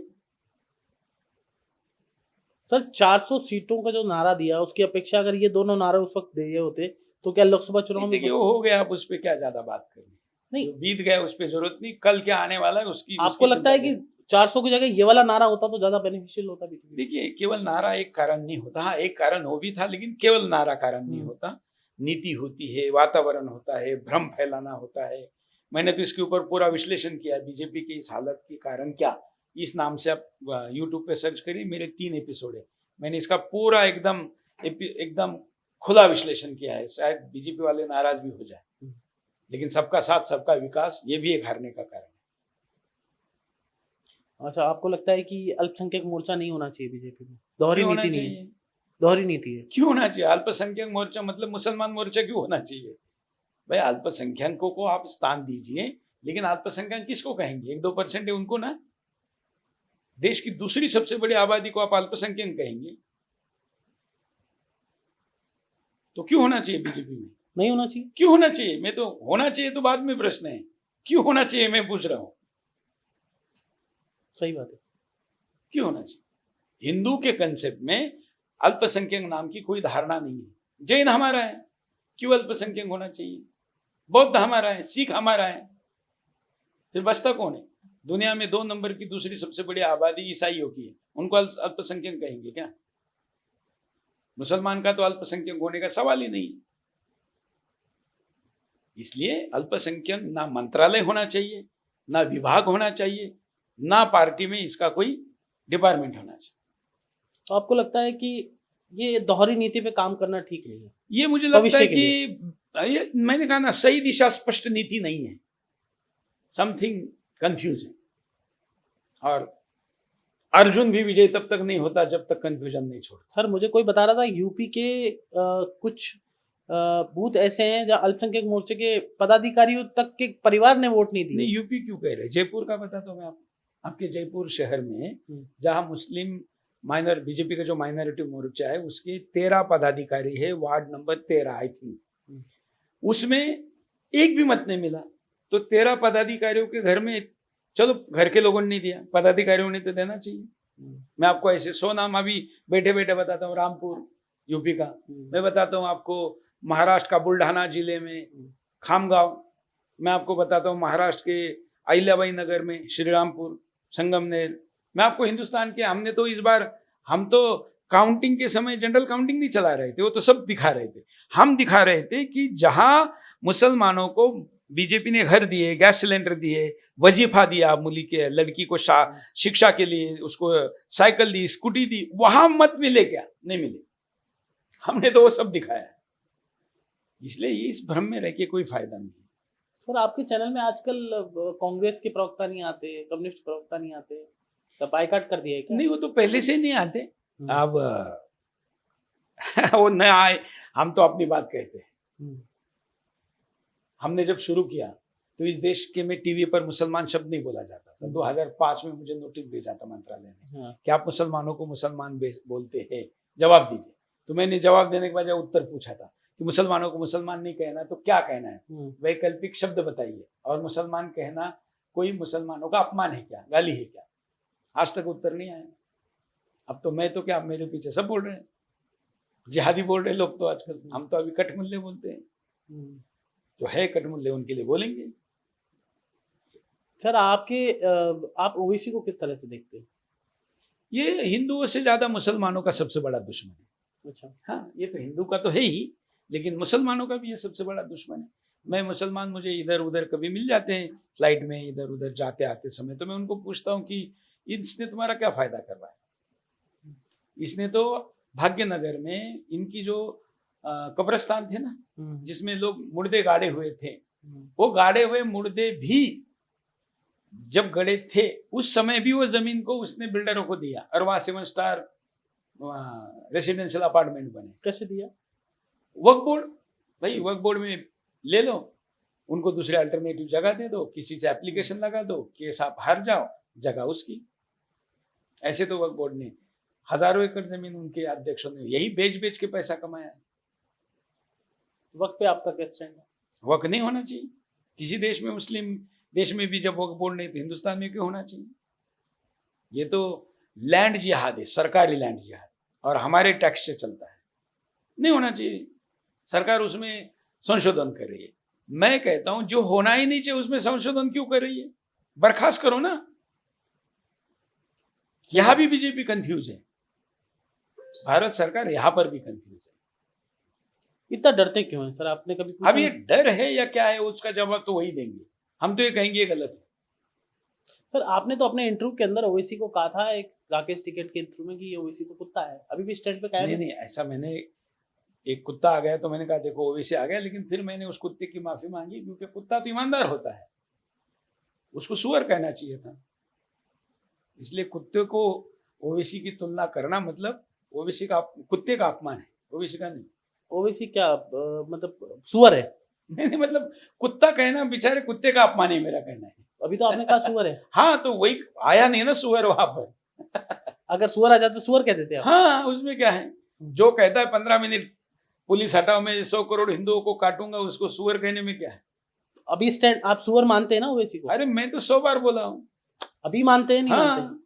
सर 400 सीटों का जो नारा दिया, उसकी अपेक्षा अगर ये दोनों नारे उस वक्त दिए होते तो क्या लोकसभा चुनाव में वो हो गया, आप उस पर क्या ज्यादा बात करनी, नहीं बीत गया, उस पर जरूरत नहीं। कल क्या आने वाला है उसकी आपको लगता है कि 400 की जगह ये वाला नारा होता तो ज्यादा बेनिफिशियल होता? देखिए, केवल नारा एक कारण नहीं होता। हाँ, एक कारण वो भी था, लेकिन केवल नारा कारण नहीं होता। नीति होती है, वातावरण होता है, भ्रम फैलाना होता है। मैंने तो इसके ऊपर पूरा विश्लेषण किया, बीजेपी की इस हालत के कारण क्या। इस नाम से आप यूट्यूब पे सर्च करिए, मेरे 3 एपिसोड है। मैंने इसका पूरा एकदम खुला विश्लेषण किया है। शायद बीजेपी वाले नाराज भी हो जाए, लेकिन सबका साथ सबका विकास, ये भी एक हारने का कारण है। अच्छा, आपको लगता है कि अल्पसंख्यक मोर्चा नहीं होना चाहिए बीजेपी में? दोहरी नीति नहीं है? दोहरी नीति है, क्यों होना चाहिए? अल्पसंख्यक मोर्चा मतलब मुसलमान मोर्चा क्यों होना चाहिए भाई? अल्पसंख्यकों को आप स्थान दीजिए, लेकिन अल्पसंख्यक किसको कहेंगे? 1-2% है उनको ना। देश की दूसरी सबसे बड़ी आबादी को आप अल्पसंख्यक कहेंगे, तो क्यों होना चाहिए बीजेपी में? नहीं होना चाहिए। क्यों होना चाहिए? मैं तो होना चाहिए तो बाद में प्रश्न है, क्यों होना चाहिए मैं पूछ रहा हूं। सही बात है, क्यों होना चाहिए? हिंदू के कंसेप्ट में अल्पसंख्यक नाम की कोई धारणा नहीं है। जैन हमारा है, क्यों अल्पसंख्यक होना चाहिए? बौद्ध हमारा है, सिख हमारा है, फिर बचता कौन है? दुनिया में 2 नंबर की दूसरी सबसे बड़ी आबादी ईसाइयों की है, उनको अल्पसंख्यक कहेंगे क्या? मुसलमान का तो अल्पसंख्यक होने का सवाल ही नहीं। इसलिए अल्पसंख्यक ना मंत्रालय होना चाहिए, ना विभाग होना चाहिए, ना पार्टी में इसका कोई डिपार्टमेंट होना चाहिए। तो आपको लगता है कि ये दोहरी नीति पे काम करना ठीक नहीं है? ये मुझे लगता है कि ये मैंने कहा ना, सही दिशा स्पष्ट नीति नहीं है, समथिंग कंफ्यूजन। और अर्जुन भी विजय तब तक नहीं होता जब तक कंफ्यूजन नहीं छोड़ता। सर मुझे कोई बता रहा था यूपी के कुछ बूथ ऐसे हैं जहाँ अल्पसंख्यक मोर्चे के पदाधिकारियों तक के परिवार ने वोट नहीं दिया। नहीं, यूपी क्यों कह रहे? जयपुर का बताता हूँ मैं आपके जयपुर शहर में जहाँ मुस्लिम माइनर बीजेपी का जो माइनॉरिटी मोर्चा है उसके 13 पदाधिकारी है, वार्ड नंबर 13 आई थिंक, उसमें एक भी मत नहीं मिला। तो 13 पदाधिकारियों के घर में, चलो घर के लोगों ने नहीं दिया, पदाधिकारियों ने तो देना चाहिए। मैं आपको ऐसे 100 नाम अभी बैठे बैठे बताता हूँ। रामपुर यूपी का, मैं बताता हूँ आपको महाराष्ट्र का बुल्ढाना जिले में खामगांव, मैं आपको बताता हूँ महाराष्ट्र के अहिल्याबाई नगर में श्रीरामपुर, संगमनेर। मैं आपको हिंदुस्तान के, हमने तो इस बार, हम तो काउंटिंग के समय जनरल काउंटिंग नहीं चला रहे थे, वो तो सब दिखा रहे थे। हम दिखा रहे थे कि जहां मुसलमानों को बीजेपी ने घर दिए, गैस सिलेंडर दिए, वजीफा दिया, मूली के लड़की को शिक्षा के लिए उसको साइकिल दी, स्कूटी दी, वहां मत मिले क्या? नहीं मिले। हमने तो वो सब दिखाया है। इसलिए इस भ्रम में रह के कोई फायदा नहीं। सर आपके चैनल में आजकल कांग्रेस के प्रवक्ता नहीं आते, कम्युनिस्ट प्रवक्ता नहीं आते, तो बाइकाट कर दिया है क्या? नहीं, वो तो पहले से नहीं आते। अब वो न आए, हम तो अपनी बात कहते हैं। हमने जब शुरू किया तो इस देश के में टीवी पर मुसलमान शब्द नहीं बोला जाता था। 2005 में मुझे नोटिस भेजा था मंत्रालय ने कि आप मुसलमानों को मुसलमान बोलते हैं, जवाब दीजिए। तो मैंने जवाब देने के बाद उत्तर पूछा था कि मुसलमानों को मुसलमान नहीं कहना तो क्या कहना है, वैकल्पिक शब्द बताइए। और मुसलमान कहना कोई मुसलमानों का अपमान है क्या, गाली है क्या? आज तक उत्तर नहीं आया। अब तो मैं तो क्या, मेरे पीछे सब बोल रहे हैं, जिहादी बोल रहे लोग तो आजकल। हम तो अभी कठमुल्ले बोलते हैं, जो है कठमुल्ले उनके लिए बोलेंगे। सर आप ओवैसी को किस तरह से देखते हैं? ये हिंदुओं से ज्यादा मुसलमानों का सबसे बड़ा दुश्मन है। अच्छा। हाँ, ये तो हिंदू का तो है ही, लेकिन मुसलमानों का भी ये सबसे बड़ा दुश्मन है। मैं मुसलमान, मुझे इधर उधर कभी मिल जाते हैं फ्लाइट में इधर उधर जाते आते समय, तो मैं उनको पूछता हूँ कि इसने तुम्हारा क्या फायदा करवाया? इसने तो भाग्यनगर में इनकी जो कब्रिस्तान थे ना, जिसमें लोग मुर्दे गाड़े हुए थे, वो गाड़े हुए मुर्दे भी जब गड़े थे उस समय भी वो जमीन को उसने बिल्डरों को दिया, और वहां 7 स्टार रेसिडेंशियल अपार्टमेंट बने। कैसे दिया? वक्फ बोर्ड, भाई वक्फ बोर्ड में ले लो, उनको दूसरे अल्टरनेटिव जगह दे दो, किसी से एप्लीकेशन लगा दो, केस आप हार जाओ, जगह उसकी। ऐसे तो वक्फ बोर्ड ने हजारों एकड़ जमीन उनके अध्यक्षों ने यही बेच बेच के पैसा कमाया है। वक्त पे आपका क्या स्टैंड है? वक्फ नहीं होना चाहिए किसी देश में, मुस्लिम देश में भी जब वक्फ बोर्ड नहीं तो हिंदुस्तान में क्यों होना चाहिए? ये तो लैंड जिहाद है, सरकारी लैंड जिहाद, और हमारे टैक्स से चलता है, नहीं होना चाहिए। सरकार उसमें संशोधन कर रही है। मैं कहता हूं जो होना ही नहीं चाहिए उसमें संशोधन क्यों कर रही है? बर्खास्त करो ना। यहां भी बीजेपी कंफ्यूज है, भारत सरकार यहां पर भी कंफ्यूज है। इतना डरते क्यों हैं सर? आपने कभी पूछा? अब ये डर है या क्या है, उसका जवाब तो वही देंगे। हम तो ये कहेंगे ये गलत है। सर आपने तो अपने इंटरव्यू के अंदर ओवैसी को कहा था, एक राकेश टिकैत के इंटरव्यू में, कि ये ओवैसी तो कुत्ता है। अभी भी स्टैंड पे कायम है? नहीं, ऐसा मैंने, एक कुत्ता आ गया तो मैंने कहा देखो ओवैसी आ गया, लेकिन फिर मैंने उस कुत्ते की माफी मांगी, क्योंकि कुत्ता तो ईमानदार होता है, उसको सुअर कहना चाहिए था। इसलिए कुत्ते को ओवैसी की तुलना करना मतलब ओवैसी का, कुत्ते का अपमान है, ओवैसी का नहीं। ओवैसी क्या मतलब सुअर है? नहीं, मतलब कुत्ता कहना बेचारे कुत्ते का अपमान है, मेरा कहना है। अभी तो आपने कहा सुअर है। हाँ, तो वही आया नहीं ना सुअर वहां पर। अगर सुअर आ जाता तो सुअर कह देते आप? हाँ, उसमें क्या है? जो कहता है 15 मिनट पुलिस हटाओ, मैं 100 करोड़ हिंदुओं को काटूंगा, उसको सुअर कहने में क्या है? अभी स्टैंड आप सुअर मानते हैं ना ओवैसी को? अरे मैं तो 100 बार बोला हूँ। अभी मानते हैं नहीं मानते? हाँ,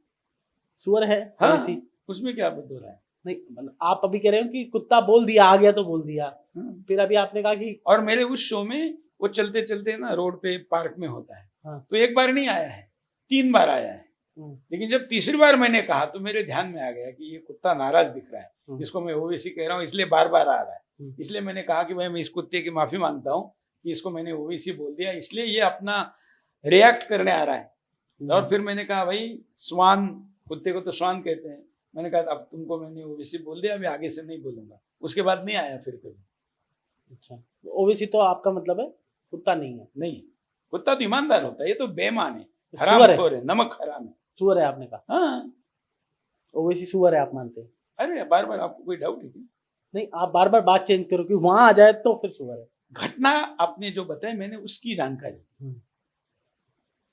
सुअर है हाँ, ओवैसी? उसमें क्या बदल रहा है? नहीं मतलब आप अभी कह रहे हो कि कुत्ता बोल दिया, आ गया तो बोल दिया। हाँ। फिर अभी आपने कहा कि, और मेरे उस शो में वो चलते चलते ना रोड पे पार्क में होता है। हाँ। तो एक बार नहीं आया है, 3 बार आया है। लेकिन जब तीसरी बार मैंने कहा तो मेरे ध्यान में आ गया कि ये कुत्ता नाराज दिख रहा है, इसको मैं ओवैसी कह रहा हूँ, इसलिए बार बार आ रहा है। इसलिए मैंने कहा कि भाई मैं इस कुत्ते की माफी मांगता हूँ कि इसको मैंने ओवैसी बोल दिया, इसलिए ये अपना रिएक्ट करने आ रहा है। और फिर मैंने कहा भाई स्वान, कुत्ते को तो स्वान कहते हैं, मैंने कहा अब तुमको मैंने ओवैसी बोल दिया, अभी आगे से नहीं बोलूंगा। उसके बाद नहीं आया फिर कभी। अच्छा, ओवैसी तो आपका मतलब है कुत्ता नहीं है? नहीं, कुत्ता तो ईमानदार होता है, ये तो बेईमान है, सुअर है। हरामखोर है, नमक हराम है। सुअर है आपने कहा? हाँ। ओवैसी सुअर है आप मानते हैं? अरे बार बार आपको कोई डाउट है क्या? नहीं, आप बार बार बात चेंज करो कि वहां आ जाए तो फिर सुअर है। घटना आपने जो बताई मैंने उसकी जानकारी।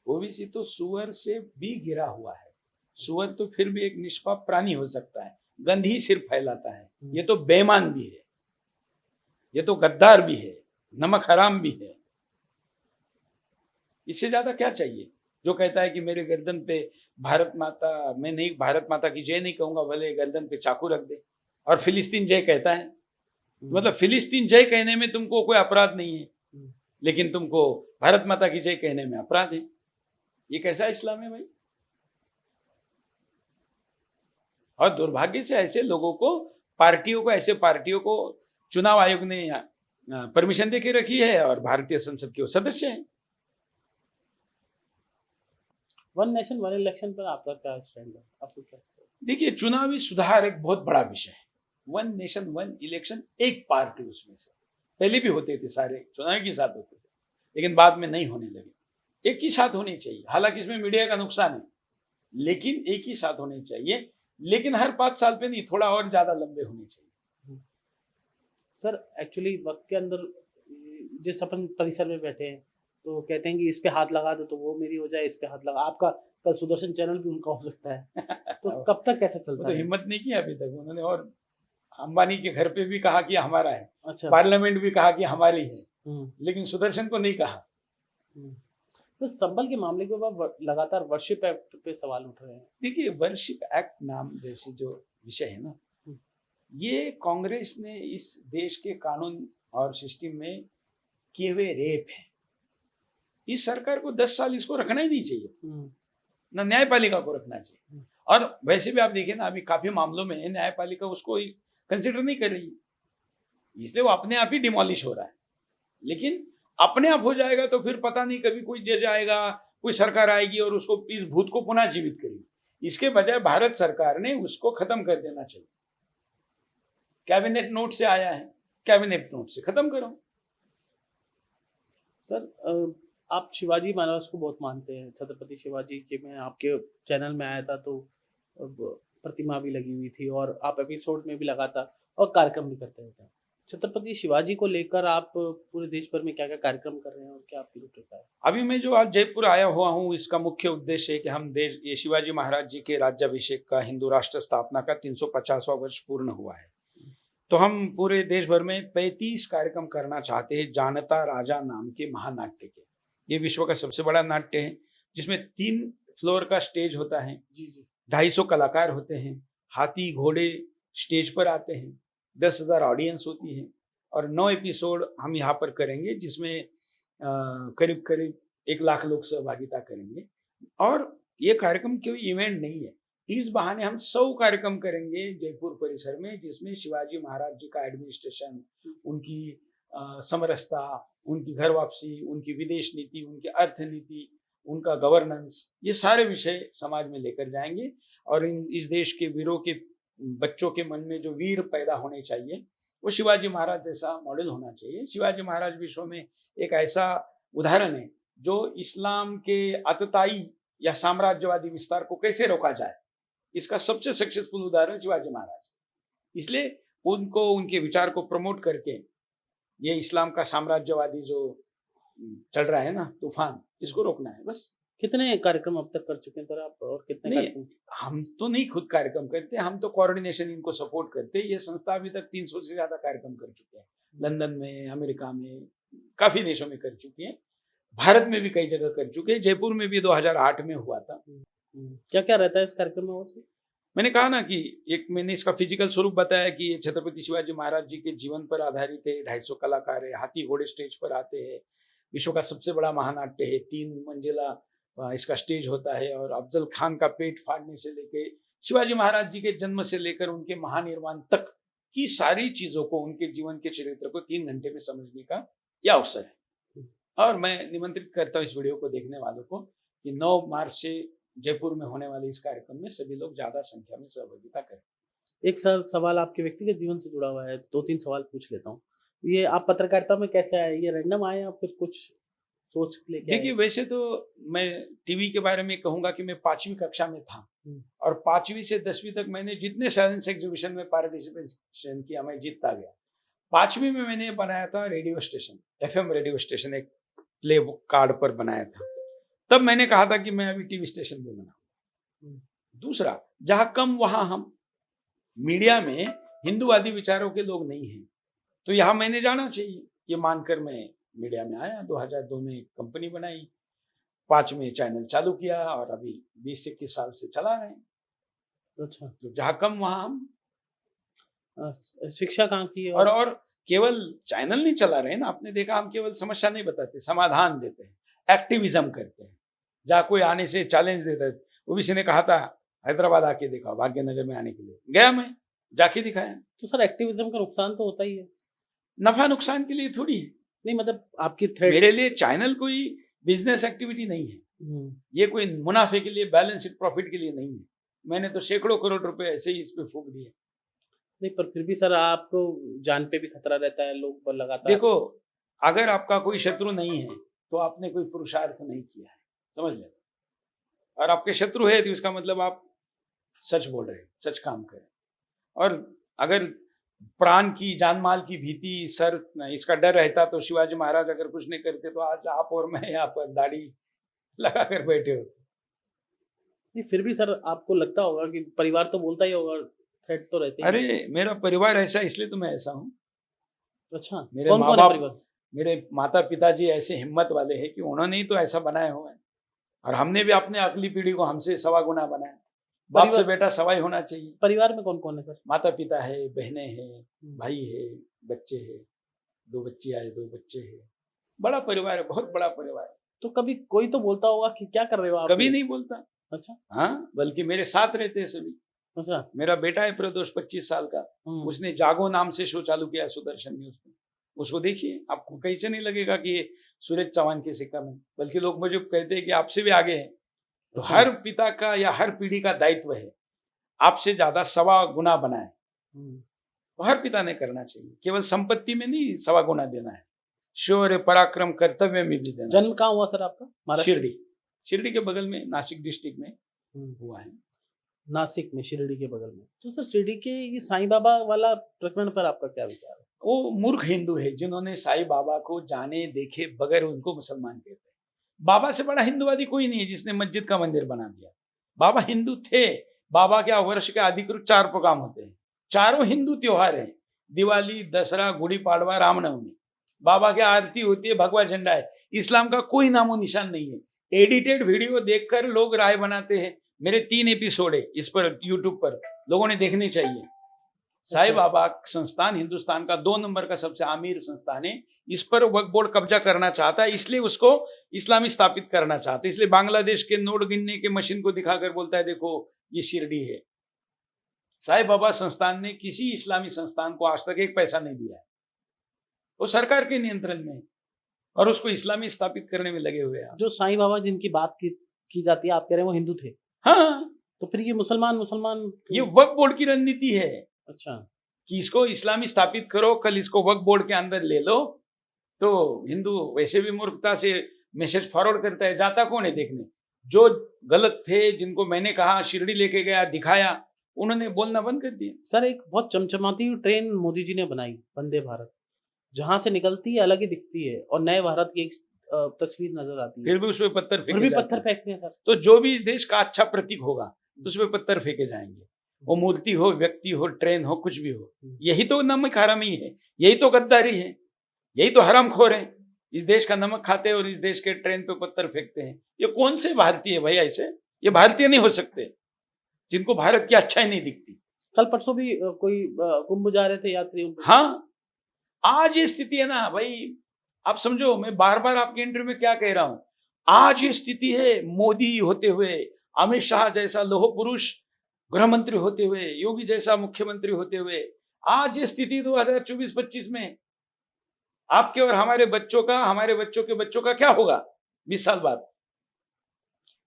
ओवैसी तो सुअर से भी गिरा हुआ है। सुअर तो फिर भी एक निष्पाप प्राणी हो सकता है, गंदगी सिर्फ फैलाता है। ये तो बेईमान भी है, ये तो गद्दार भी है, नमक हराम भी है। इससे ज्यादा क्या चाहिए? जो कहता है कि मेरे गर्दन पे भारत माता, मैं नहीं भारत माता की जय नहीं कहूंगा, भले गर्दन पे चाकू रख दे, और फिलिस्तीन जय कहता है। मतलब फिलिस्तीन जय कहने में तुमको कोई अपराध नहीं है, लेकिन तुमको भारत माता की जय कहने में अपराध है। ये कैसा इस्लाम है भाई? और दुर्भाग्य से ऐसे लोगों को, ऐसे पार्टियों को चुनाव आयोग ने परमिशन देके रखी है, और भारतीय संसद के वो सदस्य हैं। वन नेशन वन इलेक्शन पर आपका क्या स्टैंड है? आपको क्या? देखिए, चुनावी सुधार एक बहुत बड़ा विषय है। वन नेशन वन इलेक्शन एक पार्ट है उसमें से। पहले भी होते थे, सारे चुनाव के साथ होते थे, लेकिन बाद में नहीं होने लगे। एक ही साथ होने चाहिए, हालांकि इसमें मीडिया का नुकसान है, लेकिन एक ही साथ होने चाहिए, लेकिन हर 5 साल पे नहीं, थोड़ा और ज्यादा लंबे होने चाहिए। सर एक्चुअली वक्त के अंदर जिस अपन परिसर में बैठे हैं तो कहते हैं कि इस पे हाथ लगा दो तो वो मेरी हो जाए, इस पे हाथ लगा, आपका कल सुदर्शन चैनल भी उनका हो सकता है। तो कब तक कैसे चलता है? तो हिम्मत नहीं की अभी तक उन्होंने, और अंबानी के घर पे भी कहा कि हमारा है। अच्छा। पार्लियामेंट भी कहा कि हमारी है, लेकिन सुदर्शन को नहीं कहा। तो संबल के मामले के बाद लगातार वर्शिप एक्ट पे सवाल उठ रहे हैं। देखिए, वर्शिप एक्ट नाम जैसे जो विषय है ना, ये कांग्रेस ने इस देश के कानून और सिस्टम में किए हुए रेप है। इस सरकार को 10 साल इसको रखना ही नहीं चाहिए, ना न्यायपालिका को रखना चाहिए। और वैसे भी आप देखिए ना, अभी काफी मामलों में न्यायपालिका उसको कंसिडर नहीं कर रही है, इसलिए वो अपने आप ही डिमोलिश हो रहा है। लेकिन अपने आप हो जाएगा तो फिर पता नहीं कभी कोई जज आएगा, कोई सरकार आएगी और उसको इस भूत को पुनः जीवित करेगी। इसके बजाय भारत सरकार ने उसको खत्म कर देना चाहिए। कैबिनेट नोट से आया है, कैबिनेट नोट से खत्म करो। सर आप शिवाजी महाराज को बहुत मानते हैं, छत्रपति शिवाजी के। मैं आपके चैनल में आया था तो प्रतिमा भी लगी हुई थी और आप एपिसोड में भी लगा था और कार्यक्रम भी करते रहते हैं। छत्रपति शिवाजी को लेकर आप पूरे देश भर में क्या क्या कार्यक्रम कर रहे हैं और क्या आपकी रूपरेखा है? अभी मैं जो आज जयपुर आया हुआ हूँ, इसका मुख्य उद्देश्य है कि हम ये शिवाजी महाराज जी के राज्याभिषेक का, हिंदू राष्ट्र स्थापना का 350वां वर्ष पूर्ण हुआ है, तो हम पूरे देश भर में 35 कार्यक्रम करना चाहते हैं जानता राजा नाम के महानाट्य के। ये विश्व का सबसे बड़ा नाट्य है, जिसमें 3 फ्लोर का स्टेज होता है। जी जी। 250 कलाकार होते हैं, हाथी घोड़े स्टेज पर आते हैं, 10,000 ऑडियंस होती है और 9 एपिसोड हम यहाँ पर करेंगे, जिसमें करीब करीब 1 लाख लोग सहभागिता करेंगे। और ये कार्यक्रम कोई इवेंट नहीं है, इस बहाने हम 100 कार्यक्रम करेंगे जयपुर परिसर में, जिसमें शिवाजी महाराज जी का एडमिनिस्ट्रेशन, उनकी समरसता, उनकी घर वापसी, उनकी विदेश नीति, उनकी अर्थ नीति, उनका गवर्नेंस, ये सारे विषय समाज में लेकर जाएंगे। और इस देश के वीरों के बच्चों के मन में जो वीर पैदा होने चाहिए, वो शिवाजी महाराज जैसा मॉडल होना चाहिए। शिवाजी महाराज विश्व में एक ऐसा उदाहरण है जो इस्लाम के अतताई या साम्राज्यवादी विस्तार को कैसे रोका जाए, इसका सबसे सक्सेसफुल उदाहरण शिवाजी महाराज। इसलिए उनको, उनके विचार को प्रमोट करके ये इस्लाम का साम्राज्यवादी जो चल रहा है ना तूफान, इसको रोकना है बस। कितने कार्यक्रम अब तक कर चुके हैं सर आप, और कितने नहीं, हम तो नहीं खुद कार्यक्रम करते, हम तो कोऑर्डिनेशन इनको सपोर्ट करते हैं। ये संस्था अभी तक 300 से ज्यादा कार्यक्रम कर चुके हैं, लंदन में, अमेरिका में, काफी देशों में कर चुके हैं, भारत में भी कई जगह कर चुके हैं, जयपुर में भी 2008 में हुआ था। क्या क्या रहता है इस कार्यक्रम में? और मैंने कहा ना कि एक मैंने इसका फिजिकल स्वरूप बताया कि ये छत्रपति शिवाजी महाराज जी के जीवन पर आधारित है। 250 कलाकार है, हाथी घोड़े स्टेज पर आते हैं, विश्व का सबसे बड़ा महानाट्य है, 3 मंजिला इसका स्टेज होता है। और अफजल खान का पेट फाड़ने से लेके शिवाजी महाराज जी के जन्म से लेकर उनके महानिर्वाण तक की सारी चीजों को, उनके जीवन के चरित्र को 3 घंटे में समझने का यह अवसर है। और मैं निमंत्रित करता हूँ इस वीडियो को देखने वालों को कि 9 मार्च से जयपुर में होने वाले इस कार्यक्रम में सभी लोग ज्यादा संख्या में सहभागिता करें। एक सवाल आपके व्यक्तिगत जीवन से जुड़ा हुआ है, 2-3 सवाल पूछ लेता हूँ। ये आप पत्रकारिता में कैसे आए? ये रैंडम आए या फिर कुछ सोच लेके? देखिए, वैसे तो मैं टीवी के बारे में कहूंगा कि मैं 5वीं कक्षा में था और 5वीं से 10वीं तक मैंने जितने साइंस एग्जीबिशन में पार्टिसिपेशन किया, मैं जीतता गया। 5वीं में मैंने बनाया था radio station, FM radio station, एक प्ले कार्ड पर बनाया था। तब मैंने कहा था कि मैं अभी टीवी स्टेशन में बनाऊंगा। दूसरा, जहां कम वहां हम, मीडिया में हिंदूवादी विचारों के लोग नहीं हैं, तो यहाँ मैंने जाना चाहिए, ये मानकर मैं मीडिया में आया। 2002 में कंपनी बनाई, 5 में चैनल चालू किया और अभी 20 से 21 साल से चला रहे हैं। अच्छा, तो जहाँ कम वहां हम। शिक्षा कहाँ की है? और केवल चैनल नहीं चला रहे ना, आपने देखा हम केवल समस्या नहीं बताते, समाधान देते हैं, एक्टिविज्म करते हैं। जहाँ कोई आने से चैलेंज देता है, वो किसी ने कहा था हैदराबाद आके देखा, भाग्यनगर में आने के लिए गया, मैं जाके दिखाया। तो सर एक्टिविज्म का नुकसान तो होता ही है। नफा नुकसान के लिए थोड़ी है। नहीं मतलब आपकी थ्रेड, मेरे लिए चैनल कोई बिजनेस एक्टिविटी नहीं है, ये कोई मुनाफे के लिए, बैलेंस शीट प्रॉफिट के लिए नहीं है। मैंने तो सैकड़ों करोड़ रुपए ऐसे ही इस पे फूंक दिए। नहीं, पर फिर भी सर आपको जान पे भी खतरा रहता है, लोग पर लगातार। देखो, अगर आपका कोई शत्रु नहीं है तो आपने कोई पुरुषार्थ नहीं किया है, समझ लेना। और आपके शत्रु है तो इसका मतलब आप सच बोल रहे, सच काम करें। और अगर प्राण की, जान माल की भीति, सर इसका डर रहता तो शिवाजी महाराज अगर कुछ नहीं करते तो आज आप और मैं यहाँ पर दाढ़ी लगा कर बैठे होते। नहीं, फिर भी सर आपको लगता होगा कि परिवार तो बोलता ही होगा, थ्रेट तो रहते हैं। अरे मेरा परिवार ऐसा, इसलिए तो मैं ऐसा हूँ। अच्छा, मेरे माँ बाप, मेरे माता पिताजी ऐसे हिम्मत वाले हैं कि उन्होंने ही तो ऐसा बनाया हुआ है, और हमने भी अपने अगली पीढ़ी को हमसे 1.25 गुना बनाया। बाप से बेटा सवाई होना चाहिए। परिवार में कौन कौन है सर? माता पिता है, बहनें हैं, भाई है, बच्चे हैं, 2 बच्चियां है, 2 बच्चे हैं। बड़ा परिवार है, बहुत बड़ा परिवार है। तो कभी कोई तो बोलता होगा कि क्या कर रहे हो आप? कभी नहीं बोलता। अच्छा। हाँ, बल्कि मेरे साथ रहते हैं सभी। अच्छा। मेरा बेटा है प्रदोष 25 साल का, उसने जागो नाम से शो चालू किया सुदर्शन न्यूज में। उसको देखिए, आपको कैसे नहीं लगेगा कि ये सूरज चौहान के सिक्का में, बल्कि लोग मुझे कहते हैं कि आपसे भी आगे हैं। तो अच्छा। हर पिता का या हर पीढ़ी का दायित्व है आपसे ज्यादा 1.25 गुना बनाए, तो हर पिता ने करना चाहिए। केवल संपत्ति में नहीं 1.25 गुना देना है, शौर्य पराक्रम कर्तव्य में भी देना जन्म चाहिए। कहाँ हुआ सर आपका? महाराष्ट्र? शिरडी, शिरडी के बगल में नासिक डिस्ट्रिक्ट में हुआ है। नासिक में, शिरडी के बगल में। तो सर शिरडी के ये साईं बाबा वाला प्रकरण पर आपका क्या विचार है? वो मूर्ख हिंदू है जिन्होंने साईं बाबा को जाने देखे बगैर उनको मुसलमान कहते हैं। बाबा से बड़ा हिंदुवादी कोई नहीं है जिसने मस्जिद का मंदिर बना दिया। बाबा हिंदू थे। बाबा के वर्ष के अधिकृत 4 प्रोग्राम होते हैं, चारों हिंदू त्योहार हैं, दिवाली, दसरा, गुड़ी पाड़वा, रामनवमी। बाबा की आरती होती है, भगवा झंडा है। इस्लाम का कोई नामो निशान नहीं है। एडिटेड वीडियो देखकर लोग राय बनाते हैं। मेरे 3 एपिसोड है इस पर, यूट्यूब पर, लोगों ने देखने चाहिए। साईं बाबा संस्थान हिंदुस्तान का 2 नंबर का सबसे अमीर संस्थान है। इस पर वक्फ बोर्ड कब्जा करना चाहता है, इसलिए उसको इस्लामी स्थापित करना चाहते हैं। इसलिए बांग्लादेश के नोट गिनने के मशीन को दिखाकर बोलता है देखो ये शिरडी है। साईं बाबा संस्थान ने किसी इस्लामी संस्थान को आज तक 1 पैसा नहीं दिया है। वो सरकार के नियंत्रण में, और उसको इस्लामी स्थापित करने में लगे हुए हैं। जो साईं बाबा जिनकी बात की जाती है, आप कह रहे हैं वो हिंदू थे? हाँ, तो फिर ये मुसलमान ये वक्फ बोर्ड की रणनीति है। अच्छा। कि इसको इस्लामी स्थापित करो, कल इसको वक्फ बोर्ड के अंदर ले लो। तो हिंदू वैसे भी मूर्खता से मैसेज फॉरवर्ड करता है, जाता कौन है देखने? जो गलत थे, जिनको मैंने कहा शिरडी लेके गया, दिखाया, उन्होंने बोलना बंद कर दिया। सर एक बहुत चमचमाती हुई ट्रेन मोदी जी ने बनाई, वंदे भारत, जहां से निकलती है अलग ही दिखती है और नए भारत की एक तस्वीर नजर आती है। फिर भी उस पर पत्थर फिर भी फेंके पत्थर जाते हैं। फेंकते हैं सर। तो जो भी इस देश का अच्छा प्रतीक होगा उस पर पत्थर फेंके जाएंगे। वो मूर्ति हो, व्यक्ति हो, ट्रेन हो, कुछ भी हो। यही तो नमक हरामी है, यही तो गद्दारी है, यही तो हरामखोर है। इस देश का नमक खाते हैं और इस देश के ट्रेन पे पत्थर फेंकते हैं। ये कौन से भारतीय भाई ऐसे? ये भारतीय नहीं हो सकते जिनको भारत की अच्छाई नहीं दिखती। कल परसों भी कोई कुंभ जा रहे थे यात्री। हाँ, आज ये स्थिति है ना भाई, आप समझो, मैं बार बार आपके इंटरव्यू में क्या कह रहा हूं। आज ये स्थिति है, मोदी होते हुए, अमित शाह जैसा लौह पुरुष गृह मंत्री होते हुए, योगी जैसा मुख्यमंत्री होते हुए, आज ये स्थिति 2024-25 में आपके और हमारे बच्चों का, हमारे बच्चों के बच्चों का क्या होगा 20 साल बाद?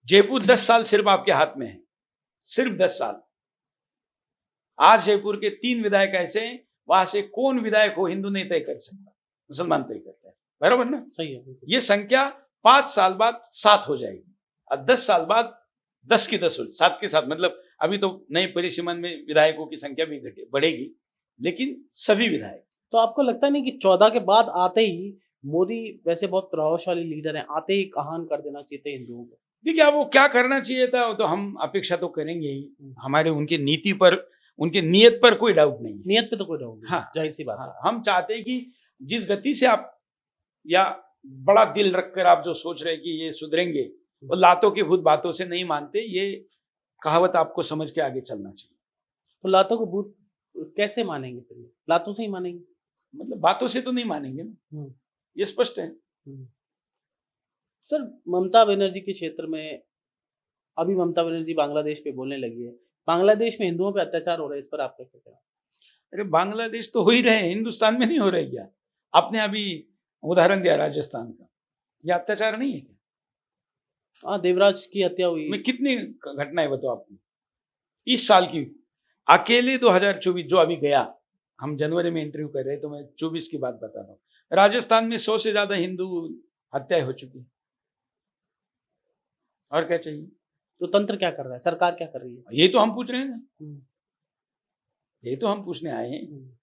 जयपुर 10 साल सिर्फ आपके हाथ में है, सिर्फ 10 साल। आज जयपुर के 3 विधायक ऐसे हैं, वहां से कौन विधायक हो हिंदू नहीं तय कर सकता, मुसलमान तय करता है। बराबर ना? सही है। ये संख्या 5 साल बाद 7 हो जाएगी और 10 साल बाद 10 की 10 हो, 7 के 7, मतलब अभी तो नए परिसीमन में विधायकों की संख्या भी बढ़ेगी, लेकिन सभी विधायक। तो आपको लगता नहीं कि 14 के बाद आते ही मोदी, वैसे बहुत प्रभावशाली लीडर हैं, आते ही कहान कर देना चाहिए हिंदुओं को? देखिए, अब वो क्या करना चाहिए था तो हम अपेक्षा तो करेंगे ही। हमारे उनकी नीति पर, उनके नियत पर कोई डाउट नहीं है। नियत पे तो कोई डाउट नहीं। हाँ, जाहिर सी बात है। हाँ, हम चाहते हैं कि जिस गति से आप, या बड़ा दिल रखकर आप जो सोच रहे हैं कि ये सुधरेंगे, वो लातों की भूत बातों से नहीं मानते। ये कहावत आपको समझ के आगे चलना चाहिए। तो लातों को भूत कैसे मानेंगे? फिर लातों से ही मानेंगे? मतलब बातों से तो नहीं मानेंगे ना, ये स्पष्ट है। सर ममता बनर्जी के क्षेत्र में, अभी ममता बनर्जी बांग्लादेश पे बोलने लगी है, बांग्लादेश में हिंदुओं पे अत्याचार हो रहा है, इस पर आपका क्या कहना? अरे बांग्लादेश तो हो ही रहे हैं, हिंदुस्तान में नहीं हो रहे क्या? आपने अभी उदाहरण दिया राजस्थान का, ये अत्याचार नहीं है क्या? हाँ, देवराज की हत्या हुई। मैं कितनी घटनाएं बताऊं आपको इस साल की? अकेले 2024 जो अभी गया, हम जनवरी में इंटरव्यू कर रहे, तो मैं 24 की बात बता रहा हूँ। राजस्थान में 100 से ज्यादा हिंदू हत्याएं हो चुकी। और क्या चाहिए? तो तंत्र क्या कर रहा है, सरकार क्या कर रही है? ये तो हम पूछ रहे हैं ना, ये तो हम पूछने आए हैं।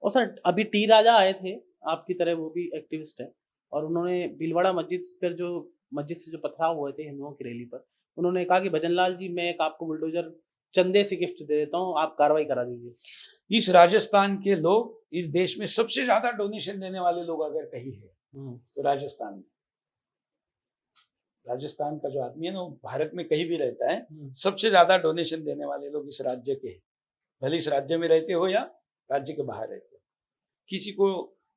और सर अभी टी राजा आए थे आपकी तरह, वो भी एक्टिविस्ट है, और उन्होंने भीलवाड़ा मस्जिद से जो पथराव हुए थे हिंदुओं की रैली पर, उन्होंने कहा कि भजनलाल जी, मैं एक आपको बुलडोजर चंदे से गिफ्ट दे देता हूँ, आप कार्रवाई करा दीजिए। इस राजस्थान के लोग, इस देश में सबसे ज्यादा डोनेशन देने वाले लोग अगर कहीं है तो राजस्थान में। राजस्थान का जो आदमी है ना, वो भारत में कहीं भी रहता है, सबसे ज्यादा डोनेशन देने वाले लोग इस राज्य के हैं। भले इस राज्य में रहते हो या राज्य के बाहर रहते हो, किसी को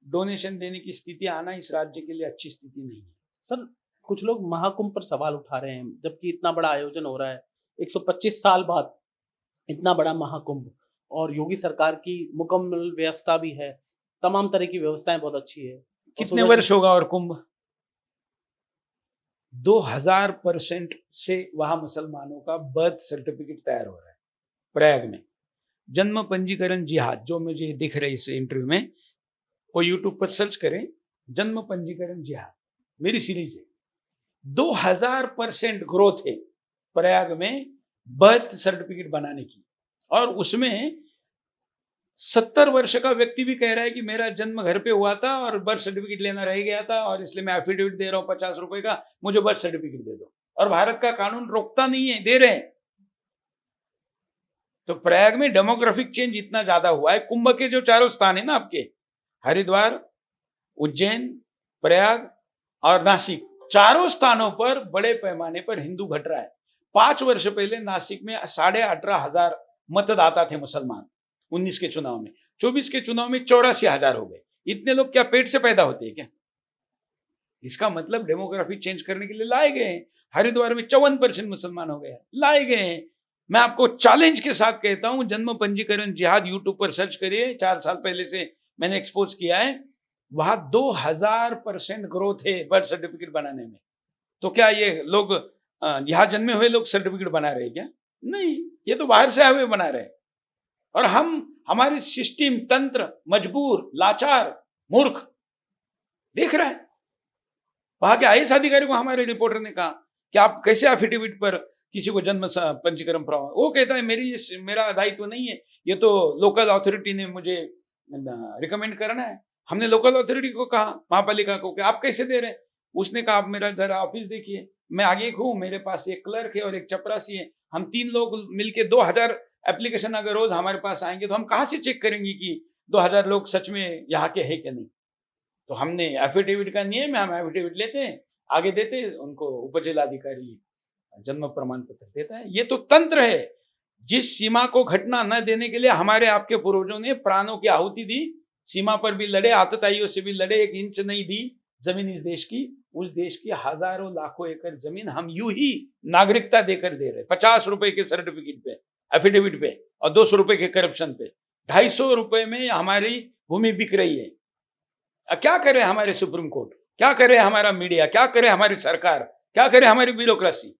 डोनेशन देने की स्थिति आना इस राज्य के लिए अच्छी स्थिति नहीं है। सर कुछ लोग महाकुंभ पर सवाल उठा रहे हैं, जबकि इतना बड़ा आयोजन हो रहा है, 125 साल बाद इतना बड़ा महाकुंभ, और योगी सरकार की मुकम्मल व्यवस्था भी है, तमाम तरह की व्यवस्थाएं बहुत अच्छी है। कितने वर्ष होगा और कुंभ? 2000% से वहां मुसलमानों का बर्थ सर्टिफिकेट तैयार हो रहा है प्रयाग में। जन्म पंजीकरण जिहाद जो मुझे दिख रहा है इस इंटरव्यू में, वो यूट्यूब पर सर्च करें, जन्म पंजीकरण जिहाद, मेरी सीरीज है। 2000% ग्रोथ है प्रयाग में बर्थ सर्टिफिकेट बनाने की, और उसमें 70 वर्ष का व्यक्ति भी कह रहा है कि मेरा जन्म घर पे हुआ था और बर्थ सर्टिफिकेट लेना रह गया था, और इसलिए मैं एफिडेविट दे रहा हूं 50 रुपए का, मुझे बर्थ सर्टिफिकेट दे दो। और भारत का कानून रोकता नहीं है, दे रहे हैं। तो प्रयाग में डेमोग्राफिक चेंज इतना ज्यादा हुआ है। कुंभ के जो चारों स्थान है ना आपके, हरिद्वार, उज्जैन, प्रयाग और नासिक, चारों स्थानों पर बड़े पैमाने पर हिंदू घट रहा है। 5 वर्ष पहले नासिक में 18,500 मतदाता थे मुसलमान 19 के चुनाव में, 24 के चुनाव में 84,000 हो गए। इतने लोग क्या पेट से पैदा होते हैं क्या? इसका मतलब डेमोग्राफी चेंज करने के लिए लाए गए हैं। हरिद्वार में 54% मुसलमान हो गए, लाए गए हैं। मैं आपको चैलेंज के साथ कहता हूं, जन्म पंजीकरण जिहाद यूट्यूब पर सर्च करिए, 4 साल पहले से मैंने एक्सपोज किया है। वहां 2000% ग्रोथ है बर्थ सर्टिफिकेट बनाने में। तो क्या ये लोग यहां जन्मे हुए लोग सर्टिफिकेट बना रहे हैं क्या? नहीं, ये तो बाहर से आए हुए बना रहे हैं। और हमारी सिस्टम, तंत्र मजबूर, लाचार, मूर्ख देख रहा है। वहां के आईएएस अधिकारी को हमारे रिपोर्टर ने कहा कि आप कैसे एफिडेविट पर किसी को जन्म पंजीकरण प्रमाण, वो कहता है मेरा दायित्व नहीं है, ये तो लोकल अथॉरिटी ने मुझे रिकमेंड करना है। हमने लोकल अथॉरिटी को कहा, महापालिका को, कि आप कैसे दे रहे हैं? उसने कहा आप मेरा जरा ऑफिस देखिए, मैं आगे हूँ, मेरे पास एक क्लर्क है और एक चपरासी है, हम 3 लोग मिलके 2000 एप्लीकेशन अगर रोज हमारे पास आएंगे तो हम कहाँ से चेक करेंगे कि 2000 लोग सच में यहाँ के हैं क्या नहीं? तो हमने एफिडेविट का नियम है, हम एफिडेविट लेते हैं, आगे देते हैं उनको, उपजिलाधिकारी जन्म प्रमाण पत्र देता है। ये तो तंत्र है। जिस सीमा को घटना न देने के लिए हमारे आपके पूर्वजों ने प्राणों की आहुति दी, सीमा पर भी लड़े, आतताइयों से भी लड़े, 1 इंच नहीं दी जमीन इस देश की, उस देश की हजारों लाखों एकड़ जमीन हम यूं ही नागरिकता देकर दे रहे। 50 रुपए के सर्टिफिकेट पे, एफिडेविट पे, और 200 रुपए के करप्शन पे, 250 रुपए में हमारी भूमि बिक रही है। क्या करे हमारे सुप्रीम कोर्ट, क्या करे हमारा मीडिया, क्या करे हमारी सरकार, क्या करे हमारी ब्यूरोक्रेसी?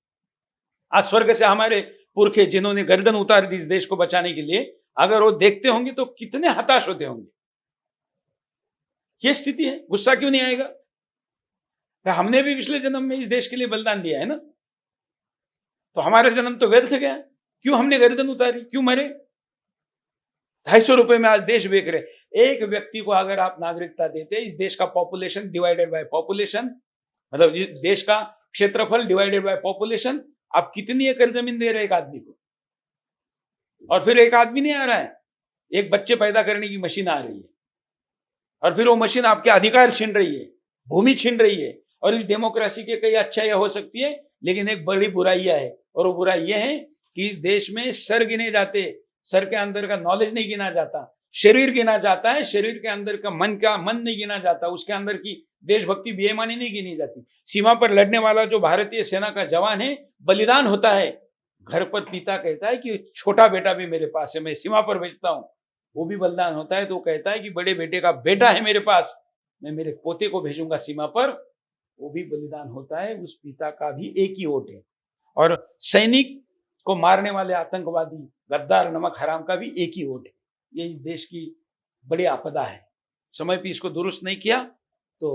आज स्वर्ग से हमारे पुरखे जिन्होंने गर्दन उतार दी इस देश को बचाने के लिए, अगर वो देखते होंगे तो कितने हताश होते होंगे। ये स्थिति है। गुस्सा क्यों नहीं आएगा? हमने भी पिछले जन्म में इस देश के लिए बलिदान दिया है ना, तो हमारा जन्म तो व्यर्थ गया। क्यों हमने गर्दन उतारी, क्यों मरे? 250 रुपए में आज देश बेच रहे। एक व्यक्ति को अगर आप नागरिकता देते, इस देश का पॉपुलेशन डिवाइडेड बाय पॉपुलेशन, मतलब इस देश का क्षेत्रफल डिवाइडेड बाय पॉपुलेशन, आप कितनी एकड़ जमीन दे रहे एक आदमी को? और फिर एक आदमी नहीं आ रहा है, एक बच्चे पैदा करने की मशीन आ रही है, और फिर वो मशीन आपके अधिकार छीन रही है, भूमि छीन रही है। और इस डेमोक्रेसी के कई अच्छाइयां हो सकती है, लेकिन एक बड़ी बुराइयां है, और वो बुराई ये है कि इस देश में सर गिने जाते, सर के अंदर का नॉलेज नहीं गिना जाता, शरीर गिना जाता है, शरीर के अंदर का मन नहीं गिना जाता, उसके अंदर की देशभक्ति बेईमानी नहीं गिनी जाती। सीमा पर लड़ने वाला जो भारतीय सेना का जवान है, बलिदान होता है, घर पर पिता कहता है कि छोटा बेटा भी मेरे पास है, मैं सीमा पर भेजता हूं, वो भी बलिदान होता है। तो कहता है कि बड़े बेटे का बेटा है मेरे पास, मैं मेरे पोते को भेजूंगा सीमा पर, वो भी बलिदान होता है। उस पिता का भी एक ही वोट है। और सैनिक को मारने वाले आतंकवादी गद्दार नमक हराम का भी एक ही वोट है। ये इस देश की बड़ी आपदा है। समय पे इसको दुरुस्त नहीं किया तो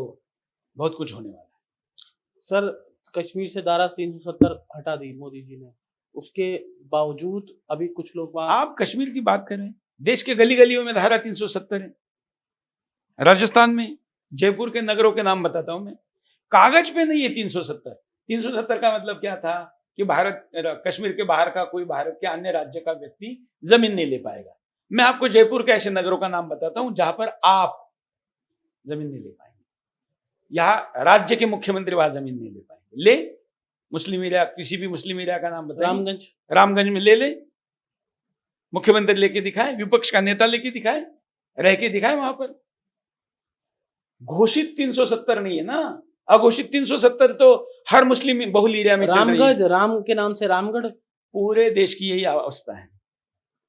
बहुत कुछ होने वाला है। सर, कश्मीर से धारा 370 हटा दी मोदी जी ने, उसके बावजूद अभी कुछ लोग आप कश्मीर की बात करें, देश के गली गलियों में धारा 370 है। राजस्थान में जयपुर के नगरों के नाम बताता हूं मैं, कागज पे नहीं है 370। 370 का मतलब क्या था कि कश्मीर के बाहर का कोई भारत के अन्य राज्य का व्यक्ति जमीन नहीं ले पाएगा। मैं आपको जयपुर के ऐसे नगरों का नाम बताता हूं जहां पर आप जमीन नहीं ले पाएंगे, यहां राज्य के मुख्यमंत्री वहां जमीन नहीं ले पाएंगे। ले मुस्लिम एरिया, किसी भी मुस्लिम एरिया का नाम बताइए। रामगंज में ले मुख्यमंत्री लेके दिखाए, विपक्ष का नेता लेके दिखाए, रह के दिखाए वहां पर। घोषित 370 नहीं है ना, अघोषित 370 तो हर मुस्लिम बहुल एरिया में चल रही है। रामगढ़, राम के नाम से रामगढ़। पूरे देश की यही अवस्था है,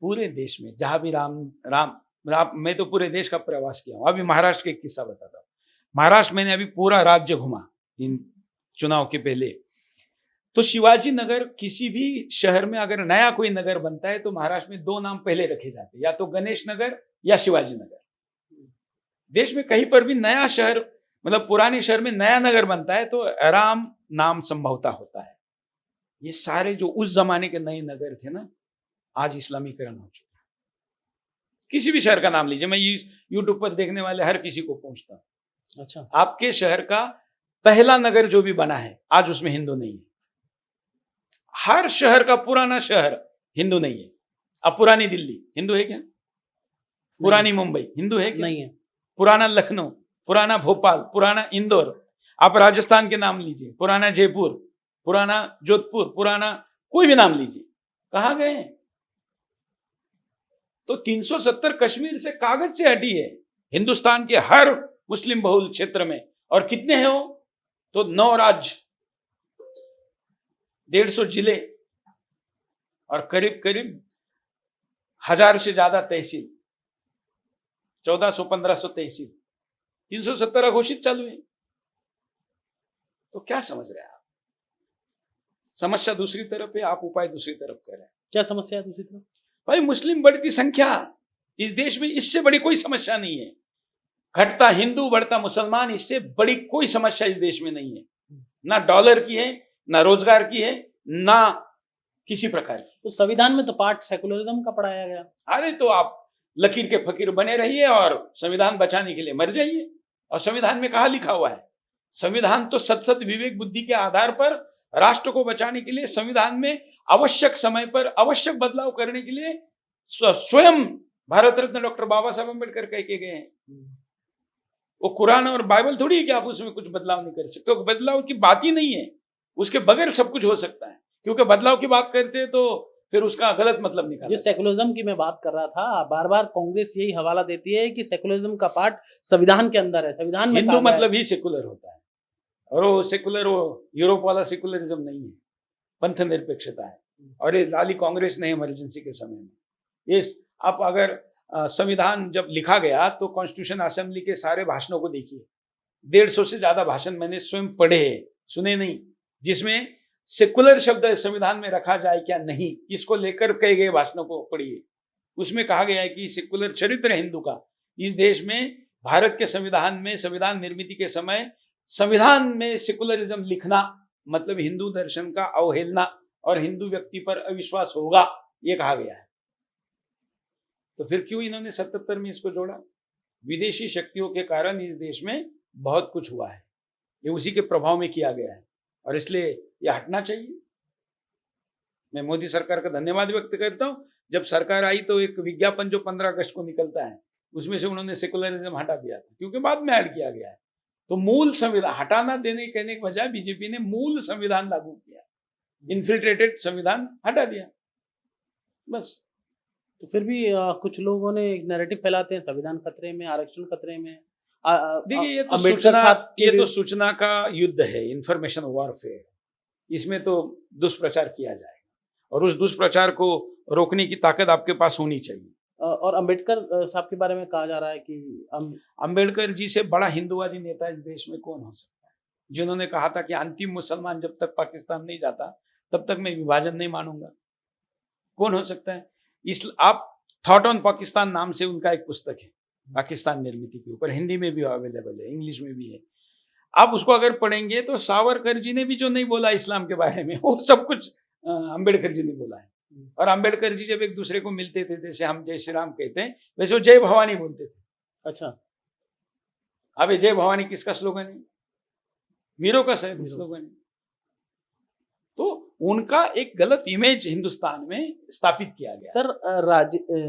पूरे देश में जहां भी राम राम राम मैं तो पूरे देश का प्रवास किया हूं। अभी महाराष्ट्र का एक किस्सा बताता हूं। महाराष्ट्र मैंने अभी पूरा राज्य घुमा इन चुनाव के पहले। तो शिवाजी नगर, किसी भी शहर में अगर नया कोई नगर बनता है तो महाराष्ट्र में दो नाम पहले रखे जाते हैं, या तो गणेश नगर या शिवाजी नगर। देश में कहीं पर भी नया शहर, मतलब पुराने शहर में नया नगर बनता है तो राम नाम संभवता होता है। ये सारे जो उस जमाने के नए नगर थे ना, आज इस्लामीकरण हो चुका है। किसी भी शहर का नाम लीजिए, मैं यूट्यूब पर देखने वाले हर किसी को पूछता हूं, अच्छा, आपके शहर का पहला नगर जो भी बना है आज उसमें हिंदू नहीं है। हर शहर का पुराना शहर हिंदू नहीं है। अब पुरानी दिल्ली हिंदू है क्या? पुरानी मुंबई हिंदू है क्या? नहीं है। पुराना लखनऊ, पुराना भोपाल, पुराना इंदौर, आप राजस्थान के नाम लीजिए, पुराना जयपुर, पुराना जोधपुर, पुराना कोई भी नाम लीजिए, कहां गए हैं? तो 370 कश्मीर से कागज से हटी है हिंदुस्तान के हर मुस्लिम बहुल क्षेत्र में। और कितने हैं वो? तो 9 राज्य, 150 जिले और करीब करीब 1000 से ज्यादा तहसील, 1400-1500 तहसील, 370 घोषित चालू है। तो क्या समझ रहे हैं आप? समस्या दूसरी तरफ है, आप उपाय दूसरी तरफ कर रहे हैं। क्या समस्या है दूसरी तरफ? भाई मुस्लिम बढ़ती संख्या इस देश में, इससे बड़ी कोई समस्या नहीं है। घटता हिंदू बढ़ता मुसलमान, इससे बड़ी कोई समस्या इस देश में नहीं है। ना डॉलर की है, ना रोजगार की है, ना किसी प्रकार की। तो संविधान में तो पार्ट सेकुलरिज्म का पढ़ाया गया। अरे तो आप लकीर के फकीर बने रहिए और संविधान बचाने के लिए मर जाइए। और संविधान में कहा लिखा हुआ है? संविधान तो सत विवेक बुद्धि के आधार पर राष्ट्र को बचाने के लिए संविधान में आवश्यक समय पर आवश्यक बदलाव करने के लिए स्वयं भारत रत्न डॉक्टर बाबा साहब अम्बेडकर कह के गए हैं। वो कुरान और बाइबल थोड़ी है कि आप उसमें कुछ बदलाव नहीं कर सकते। तो बदलाव की बात ही नहीं है, उसके बगैर सब कुछ हो सकता है। क्योंकि बदलाव की बात करते हैं तो फिर उसका गलत मतलब निकाला। जिस सेकुलरिज्म की मैं बात कर रहा था, बार बार कांग्रेस यही हवाला देती है कि सेकुलरिज्म का पार्ट संविधान के अंदर है, संविधान में हिंदू मतलब ही सेकुलर होता है। और वो सेकुलर, वो यूरोप वाला सेकुलरिज्म नहीं है, पंथ निरपेक्षता है। और ये लाली कांग्रेस ने इमरजेंसी के समय में ये, आप अगर संविधान जब लिखा गया तो कॉन्स्टिट्यूशन असेंबली के सारे भाषणों को देखिए, 150 से ज्यादा भाषण मैंने स्वयं पढ़े हैं, सुने नहीं, जिसमें सेकुलर शब्द संविधान में रखा जाए क्या नहीं, इसको लेकर कहे गए भाषणों को पढ़िए। उसमें कहा गया है कि सेकुलर चरित्र हिंदू का इस देश में, भारत के संविधान में, संविधान निर्मित के समय संविधान में सेकुलरिज्म लिखना मतलब हिंदू दर्शन का अवहेलना और हिंदू व्यक्ति पर अविश्वास होगा, ये कहा गया है। तो फिर क्यों इन्होंने 77 में इसको जोड़ा? विदेशी शक्तियों के कारण इस देश में बहुत कुछ हुआ है, ये उसी के प्रभाव में किया गया है और इसलिए ये हटना चाहिए। मैं मोदी सरकार का धन्यवाद व्यक्त करता हूं। जब सरकार आई तो एक विज्ञापन जो 15 अगस्त को निकलता है उसमें से उन्होंने सेकुलरिज्म हटा दिया था, क्योंकि बाद में ऐड किया गया है। तो मूल संविधान हटाना देने कहने के बजाय बीजेपी ने मूल संविधान लागू किया, इन्फिल्ट्रेटेड संविधान हटा दिया बस। तो फिर भी कुछ लोगों ने एक नैरेटिव फैलाते हैं संविधान खतरे में, आरक्षण खतरे में। देखिए ये तो अम्बेडकर साहब ये तो सूचना का युद्ध है, इंफॉर्मेशन वॉरफेयर। इसमें तो दुष्प्रचार किया जाएगा और उस दुष्प्रचार को रोकने की ताकत आपके पास होनी चाहिए। और अम्बेडकर साहब के बारे में कहा जा रहा है कि अम्बेडकर जी से बड़ा हिंदुवादी नेता इस देश में कौन हो सकता है, जिन्होंने कहा था कि अंतिम मुसलमान जब तक पाकिस्तान नहीं जाता तब तक मैं विभाजन नहीं मानूंगा। कौन हो सकता है? आप थॉट ऑन पाकिस्तान नाम से उनका एक पुस्तक है, पाकिस्तान निर्मित के ऊपर, हिंदी में भी अवेलेबल है, इंग्लिश में भी है। आप उसको अगर पढ़ेंगे तो सावरकर जी ने भी जो नहीं बोला इस्लाम के बारे में वो सब कुछ अम्बेडकर जी ने बोला है। और अम्बेडकर जी जब एक दूसरे को मिलते थे, जैसे हम जय श्री राम कहते हैं वैसे वो जय भवानी बोलते थे। अच्छा, अब जय भवानी किसका स्लोगन है? वीरों का स्लोगन है। तो उनका एक गलत इमेज हिंदुस्तान में स्थापित किया गया। सर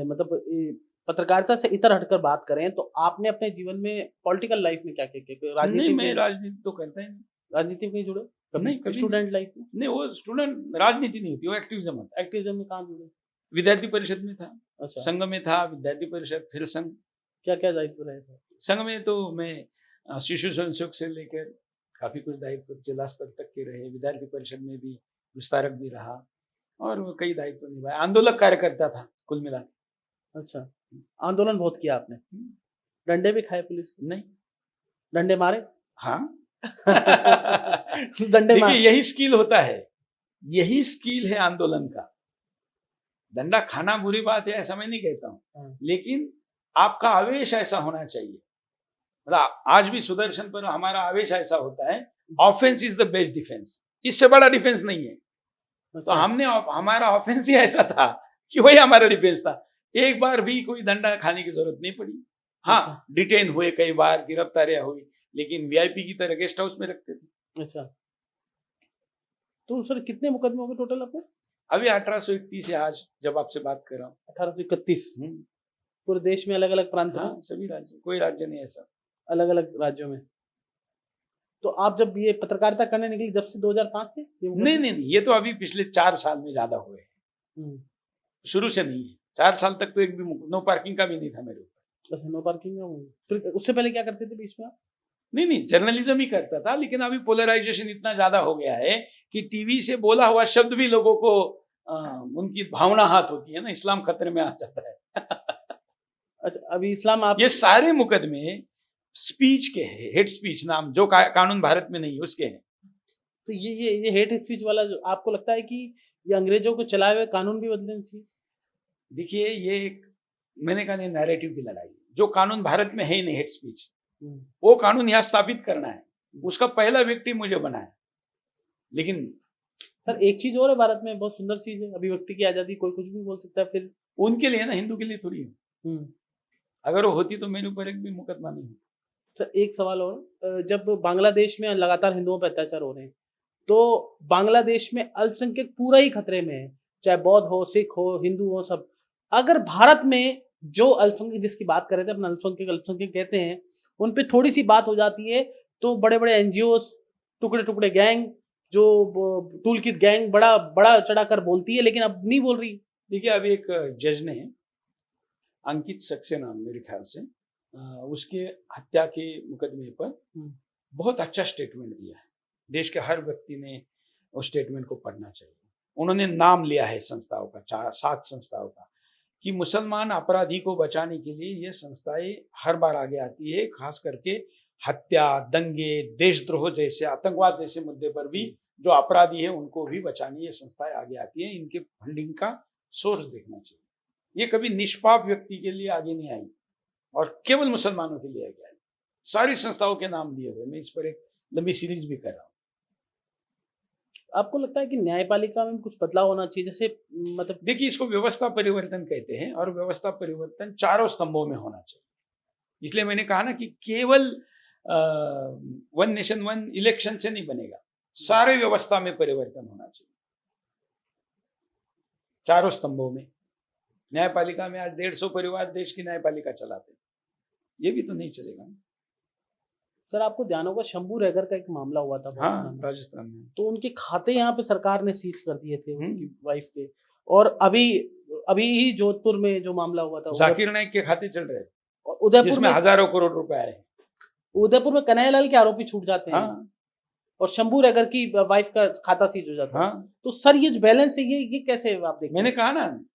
मतलब पत्रकारिता से इतर हटकर बात करें तो आपने अपने जीवन में पॉलिटिकल लाइफ में क्या किया? राजनीति? मैं राजनीति तो करता ही नहीं। राजनीति में नहीं जुड़े कभी? नहीं, कभी स्टूडेंट लाइफ में नहीं। वो स्टूडेंट राजनीति नहीं होती, वो एक्टिविज्म होता है। एक्टिविज्म में कहाँ जुड़े? विद्यार्थी परिषद में था, अच्छा, संघ में था, विद्यार्थी परिषद, फिर संघ। क्या क्या दायित्व रहे थे? संघ में तो मैं शिशु संयोग से लेकर काफी कुछ दायित्व जिला स्तर तक के रहे, विद्यार्थी परिषद में भी विस्तारक भी रहा और वो कई दायित्व निभाए। आंदोलक कार्यकर्ता था कुल मिला के। अच्छा, आंदोलन बहुत किया आपने, डंडे भी खाए पुलिस के? नहीं, डंडे मारे? हाँ। डंडे देखिए, मारे? यही स्किल होता है, यही स्किल है आंदोलन का। डंडा खाना बुरी बात है ऐसा मैं नहीं कहता हूँ, लेकिन आपका आवेश ऐसा होना चाहिए। मतलब आज भी सुदर्शन पर हमारा आवेश ऐसा होता है, offence is the best defence, इससे बड़ा डिफेंस नहीं है। तो हमने हमारा ऑफेंस ही ऐसा था कि वही हमारा डिफेंस था। एक बार भी कोई डंडा खाने की जरूरत नहीं पड़ी। हाँ, डिटेन हुए कई बार, गिरफ्तारियां हुई, लेकिन वीआईपी की तरह गेस्ट हाउस में रखते थे। अच्छा, तो सर कितने मुकदमे हो गए टोटल आपके? अभी 1831 है आज जब आपसे बात कर रहा हूँ। 1831 पूरे देश में अलग अलग प्रांत में? सभी राज्य, कोई राज्य नहीं ऐसा। अलग अलग राज्यों में। तो आप जब ये पत्रकारिता करने निकली जब से 2005 से? नहीं, ये तो अभी पिछले 4 साल में ज्यादा हुए हैं, शुरू से नहीं है। 4 साल तक तो एक भी नो पार्किंग का भी नहीं था मेरे ऊपर। अच्छा, नो पार्किंग का। फिर उससे पहले क्या करते थे बीच में आप? नहीं, जर्नलिज्म ही करता था, लेकिन अभी पोलराइजेशन इतना ज्यादा हो गया है कि टीवी से बोला हुआ शब्द भी लोगों को उनकी भावना हाथ होती है ना, इस्लाम खतरे में आ जाता है। अच्छा, अभी इस्लाम आप ये सारे मुकदमे स्पीच के हैं, हेट स्पीच नाम जो कानून भारत में नहीं है उसके हैं। तो ये हेट स्पीच वाला जो आपको लगता है कि ये अंग्रेजों को चलाए हुए कानून भी बदलने चाहिए? देखिए, ये एक मैंने कहा नहीं, नैरेटिव की लड़ाई। जो कानून भारत में है ही नहीं हेट स्पीच, वो कानून यहाँ स्थापित करना है, उसका पहला व्यक्ति मुझे बना है। लेकिन सर एक चीज और है, भारत में बहुत सुंदर चीज है, अभिव्यक्ति की आजादी, कोई कुछ भी बोल सकता है। फिर उनके लिए ना, हिंदू के लिए थोड़ी है। अगर वो होती तो मेरे ऊपर एक भी मुकदमा नहीं होता। सर एक सवाल और, जब बांग्लादेश में लगातार हिंदुओं पर अत्याचार हो रहे हैं, तो बांग्लादेश में अल्पसंख्यक पूरा ही खतरे में है, चाहे बौद्ध हो, सिख हो, हिंदू हो, सब। अगर भारत में जो अल्पसंख्यक जिसकी बात कर रहे थे, अपना अल्पसंख्यक कहते हैं, उन पे थोड़ी सी बात हो जाती है तो बड़े बड़े एनजीओ, टुकड़े टुकड़े गैंग, जो टूल किट गैंग बड़ा बड़ा चढ़ाकर बोलती है, लेकिन अब नहीं बोल रही। देखिए, अभी एक जज ने, अंकित सक्सेना मेरे ख्याल से, उसके हत्या के मुकदमे पर बहुत अच्छा स्टेटमेंट दिया है। देश के हर व्यक्ति ने उस स्टेटमेंट को पढ़ना चाहिए। उन्होंने नाम लिया है संस्थाओं का, 7 संस्थाओं का, कि मुसलमान अपराधी को बचाने के लिए ये संस्थाएं हर बार आगे आती है। खास करके हत्या, दंगे, देशद्रोह जैसे, आतंकवाद जैसे मुद्दे पर भी जो अपराधी है उनको भी बचाने ये संस्थाएं आगे आती है। इनके फंडिंग का सोर्स देखना चाहिए। ये कभी निष्पाप व्यक्ति के लिए आगे नहीं आई और केवल मुसलमानों के लिए आगे आई। सारी संस्थाओं के नाम दिए हुए, मैं इस पर एक लंबी सीरीज भी कर रहा हूँ। आपको लगता है कि न्यायपालिका में कुछ बदलाव होना चाहिए? जैसे मतलब देखिए, इसको व्यवस्था परिवर्तन कहते हैं और व्यवस्था परिवर्तन 4 स्तंभों में होना चाहिए। इसलिए मैंने कहा ना कि केवल वन नेशन वन इलेक्शन से नहीं बनेगा, सारे व्यवस्था में परिवर्तन होना चाहिए। 4 स्तंभों में। न्यायपालिका में आज 150 परिवार देश की न्यायपालिका चलाते हैं, ये भी तो नहीं चलेगा। सर आपको ध्यान होगा, शंभू रेगर का एक मामला हुआ था। हाँ, राजस्थान में। तो उनके खाते यहाँ पे सरकार ने सीज कर दिए थे उसकी वाइफ के। और अभी ही जोधपुर में जो मामला हुआ था, जाकिर नाइक के खाते चल रहे हैं, उदयपुर जिसमें हजारों करोड़ रुपए आए हैं। उदयपुर में कन्हैयालाल के आरोपी छूट जाते हैं। हाँ। और शंभू रेगर की वाइफ का खाता सीज हो जाता है। हाँ। तो सर ये जो बैलेंस है, ये कैसे आप देखते हैं? मैंने कहा ना,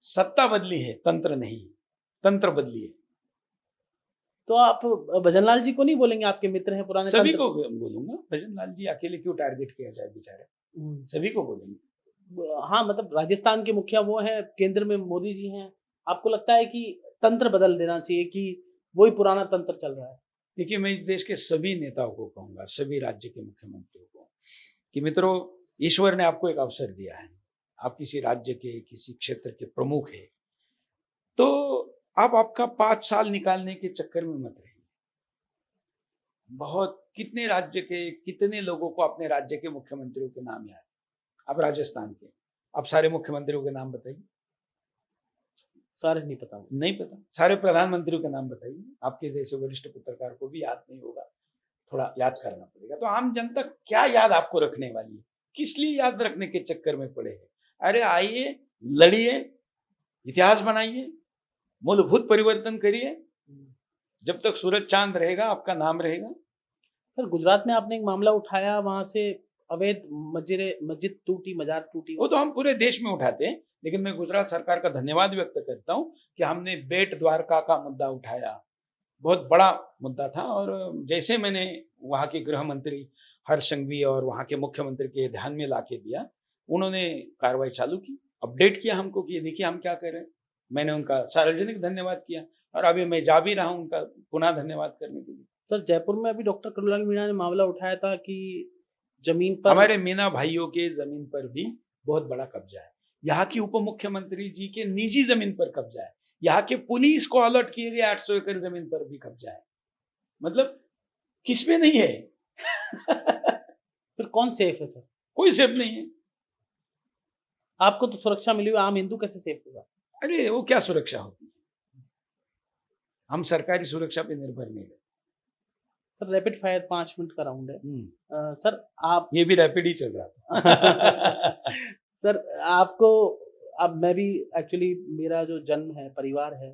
सत्ता बदली है, तंत्र नहीं। तंत्र बदली है। तो आप भजनलाल जी को नहीं बोलेंगे? आपके मित्र हैं पुराने। सभी को बोलूंगा। भजनलाल जी अकेले क्यों टारगेट किया जाए, बेचारे, सभी को बोलेंगे। हाँ, मतलब राजस्थान के मुखिया वो हैं, केंद्र में मोदी जी हैं। आपको लगता है कि तंत्र बदल देना चाहिए कि वही पुराना तंत्र चल रहा है? देखिए, मैं इस देश के सभी नेताओं को कहूंगा, सभी राज्य के मुख्यमंत्रियों को, कि मित्रों, ईश्वर ने आपको एक अवसर दिया है। आप किसी राज्य के, किसी क्षेत्र के प्रमुख है, तो आप आपका 5 साल निकालने के चक्कर में मत रहिए। बहुत कितने राज्य के, कितने लोगों को अपने राज्य के मुख्यमंत्रियों के नाम याद? अब राजस्थान के, आप सारे मुख्यमंत्रियों के नाम बताइए। सारे नहीं पता। नहीं पता। सारे प्रधानमंत्रियों के नाम बताइए। आपके जैसे वरिष्ठ पत्रकार को भी याद नहीं होगा, थोड़ा याद करना पड़ेगा। तो आम जनता क्या याद आपको रखने वाली है? किस लिए याद रखने के चक्कर में पड़े हैं? अरे आइए, लड़िए, इतिहास बनाइए, मूलभूत परिवर्तन करिए। जब तक सूरज चांद रहेगा, आपका नाम रहेगा। सर गुजरात में आपने एक मामला उठाया, वहां से अवैध मस्जिद टूटी, मजार टूटी। वो तो हम पूरे देश में उठाते हैं, लेकिन मैं गुजरात सरकार का धन्यवाद व्यक्त करता हूँ कि हमने बेट द्वारका का मुद्दा उठाया। बहुत बड़ा मुद्दा था, और जैसे मैंने वहाँ के गृह मंत्री हर्ष संघवी और वहाँ के मुख्यमंत्री के ध्यान में लाके दिया, उन्होंने कार्रवाई चालू की, अपडेट किया हमको कि देखिए हम क्या कर रहे हैं। मैंने उनका सार्वजनिक धन्यवाद किया, और अभी मैं जा भी रहा हूँ उनका पुनः धन्यवाद करने के लिए। सर जयपुर में अभी डॉक्टर करुलाल मीणा ने मामला उठाया था कि जमीन पर, हमारे मीना भाइयों के जमीन पर भी बहुत बड़ा कब्जा है। यहाँ की उप मुख्यमंत्री जी के निजी जमीन पर कब्जा है। यहाँ के पुलिस को अलर्ट किए गए 800 एकड़ जमीन पर भी कब्जा है। मतलब किस पे नहीं है? फिर कौन सेफ है सर? कोई सेफ नहीं है। आपको तो सुरक्षा मिली हुई, आम हिंदू कैसे सेफ होगा? अरे वो क्या सुरक्षा होती है? हम सरकारी सुरक्षा पे निर्भर नहीं रहते। सर रैपिड फायर 5 मिनट का राउंड है। सर आप, ये भी रैपिड ही चल रहा था। सर आपको, अब मैं भी एक्चुअली, मेरा जो जन्म है, परिवार है,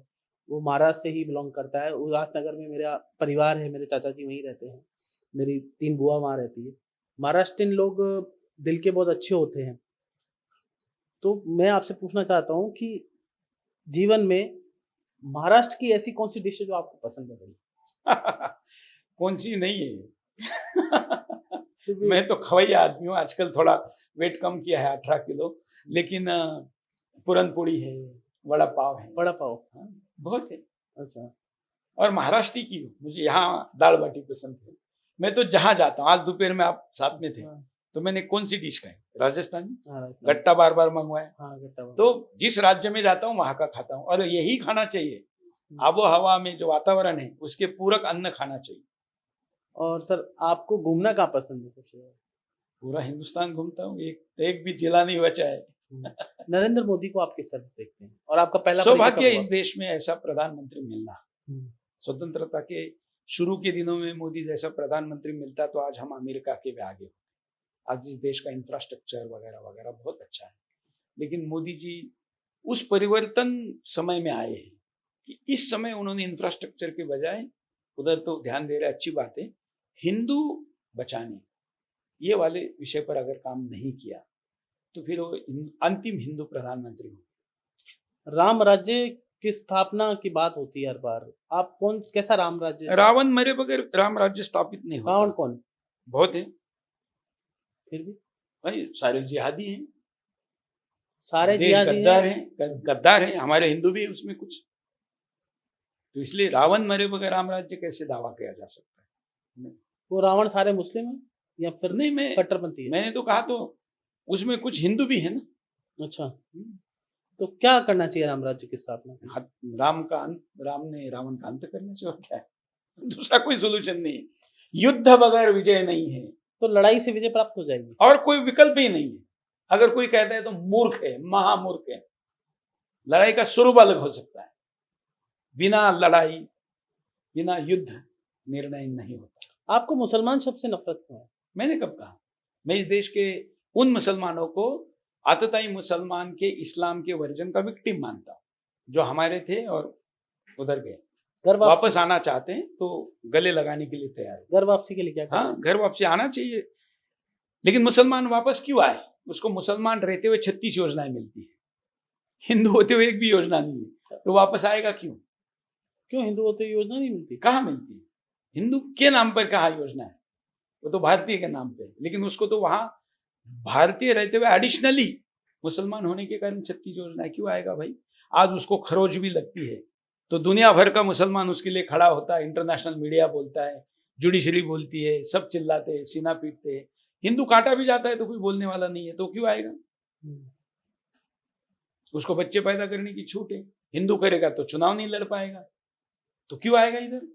वो महाराष्ट्र से ही बिलोंग करता है। उल्लासनगर में मेरा परिवार है, मेरे चाचा जी वहीं रहते हैं, मेरी 3 बुआ वहाँ रहती है। महाराष्ट्रियन लोग दिल के बहुत अच्छे होते हैं। तो मैं आपसे पूछना चाहता हूँ कि जीवन में महाराष्ट्र की ऐसी कौन सी डिश है जो आपको पसंद है बड़ी? कौन सी नहीं है? मैं तो खवैया आदमी हूँ। आजकल थोड़ा वेट कम किया है, 18 किलो, लेकिन पूरन पोड़ी है, वड़ा पाव है। वड़ा पाव? हाँ, बहुत है। अच्छा। और महाराष्ट्र की मुझे यहाँ दाल बाटी पसंद है। मैं तो जहाँ जाता हूँ, आज दोपहर में आप साथ में थे, तो मैंने कौन सी डिश खाई? राजस्थानी गट्टा बार बार मंगवाया। तो जिस राज्य में जाता हूँ वहां का खाता हूँ, और यही खाना चाहिए। आबो हवा में जो वातावरण है उसके पूरक अन्न खाना चाहिए। और सर आपको घूमना कहाँ पसंद है सबसे ज्यादा? पूरा हिंदुस्तान घूमता हूँ, एक भी जिला नहीं बचा है। नरेंद्र मोदी को आप किस तरह देखते हैं, और आपका पहला सौभाग्य इस देश में ऐसा प्रधानमंत्री मिलना। स्वतंत्रता के शुरू के दिनों में मोदी जैसा प्रधानमंत्री मिलता तो आज हम अमेरिका के भी आगे। आज इस देश का इंफ्रास्ट्रक्चर वगैरह वगैरह बहुत अच्छा है, लेकिन मोदी जी उस परिवर्तन समय में आए हैं कि इस समय उन्होंने इंफ्रास्ट्रक्चर के बजाय उधर तो ध्यान दे रहे, अच्छी बात है, हिंदू बचाने ये वाले विषय पर अगर काम नहीं किया तो फिर वो अंतिम हिंदू प्रधानमंत्री हो। राम राज्य की स्थापना की बात होती है हर बार, आप कैसा राम राज्य? रावण मरे बगैर राम राज्य स्थापित नहीं होता। रावण कौन? बहुत है, फिर भी भाई सारे जिहादी हैं, सारे जिहादी गद्दार हैं। हमारे हिंदू भी उसमें कुछ, तो इसलिए रावण मरे बगैर राम राज्य कैसे दावा किया जा सकता है? वो रावण सारे मुस्लिम हैं या फिर नहीं? मैं कट्टरपंथी है? मैंने तो कहा तो उसमें कुछ हिंदू भी है ना। अच्छा, तो क्या करना चाहिए राम राज्य की स्थापना? राम ने रावण का अंत करना चाहिए, और क्या है? दूसरा कोई सोल्यूशन नहीं है। युद्ध बगैर विजय नहीं है, तो लड़ाई से विजय प्राप्त हो जाएगी, और कोई विकल्प ही नहीं है। अगर कोई कहता है तो मूर्ख है, महामूर्ख है। लड़ाई का स्वरूप अलग हो सकता है, बिना लड़ाई बिना युद्ध निर्णय नहीं होता। आपको मुसलमान शब्द से नफरत क्यों है? मैंने कब कहा? मैं इस देश के उन मुसलमानों को आतताई मुसलमान के इस्लाम के वर्जन का विक्टिम मानता हूँ, जो हमारे थे और उधर गए, वापस आना चाहते हैं तो गले लगाने के लिए तैयार है। घर वापसी के लिए क्या? हाँ, घर वापसी आना चाहिए, लेकिन मुसलमान वापस क्यों आए? उसको मुसलमान रहते हुए 36 योजनाएं मिलती है, हिंदू होते हुए एक भी योजना नहीं है, तो वापस आएगा क्यों? क्यों हिंदू होते हुए योजना नहीं मिलती? कहाँ मिलती है? हिंदू के नाम पर कहाँ योजना है? वो तो भारतीय के नाम पे, लेकिन उसको तो वहां भारतीय रहते हुए एडिशनली मुसलमान होने के कारण 36 योजनाएं क्यों आएगा भाई? आज उसको खरोच भी लगती है तो दुनिया भर का मुसलमान उसके लिए खड़ा होता है, इंटरनेशनल मीडिया बोलता है, जुडिशरी बोलती है, सब चिल्लाते हैं, सीना पीटते हैं। हिंदू काटा भी जाता है तो कोई बोलने वाला नहीं है, तो क्यों आएगा? उसको बच्चे पैदा करने की छूट है, हिंदू करेगा तो चुनाव नहीं लड़ पाएगा, तो क्यों आएगा इधर?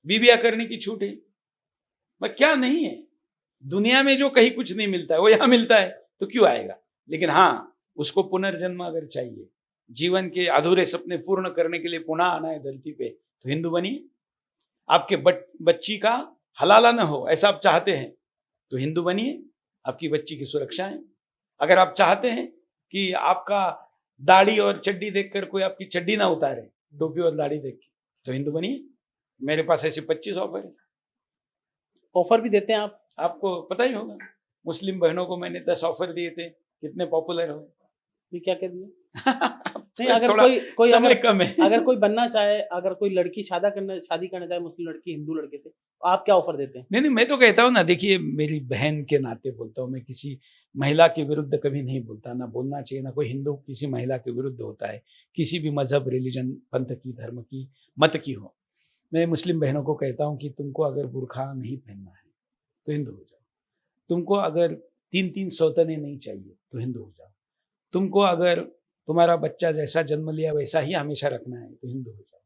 बीबिया करने की छूट है, क्या नहीं है? दुनिया में जो कहीं कुछ नहीं मिलता है वो यहां मिलता है, तो क्यों आएगा? लेकिन हाँ, उसको पुनर्जन्म अगर चाहिए, जीवन के अधूरे सपने पूर्ण करने के लिए पुनः आना है धरती पे, तो हिंदू बनिए। आपके बच्ची का हलाला न हो ऐसा आप चाहते हैं तो हिंदू बनिए, आपकी बच्ची की सुरक्षा है। अगर आप चाहते हैं कि आपका दाढ़ी और चड्डी देखकर कोई आपकी चड्डी ना उतारे, टोपी और दाढ़ी देख के, तो हिंदू बनिए। मेरे पास ऐसे 25 ऑफर है। ऑफर भी देते हैं आप? आपको पता ही होगा, मुस्लिम बहनों को मैंने 10 ऑफर दिए थे, कितने पॉपुलर हुए। ये क्या कह दिए? नहीं, नहीं, अगर थोड़ा कोई समय अगर कम है। अगर कोई बनना चाहे, अगर कोई लड़की शादी करना चाहे, मुस्लिम लड़की हिंदू लड़के से, तो आप क्या ऑफर देते हैं? नहीं, मैं तो कहता हूँ ना, देखिए मेरी बहन के नाते बोलता हूँ, मैं किसी महिला के विरुद्ध कभी नहीं बोलता, ना बोलना चाहिए, ना कोई हिंदू किसी महिला के विरुद्ध होता है, किसी भी मजहब, रिलीजन, पंथ की, धर्म की, मत की हो। मैं मुस्लिम बहनों को कहता हूँ कि तुमको अगर बुरखा नहीं पहनना है तो हिंदू हो जाओ, तुमको अगर 3-3 सौतने नहीं चाहिए तो हिंदू हो जाओ, तुमको अगर तुम्हारा बच्चा जैसा जन्म लिया वैसा ही हमेशा रखना है तो हिंदू हो जाओ,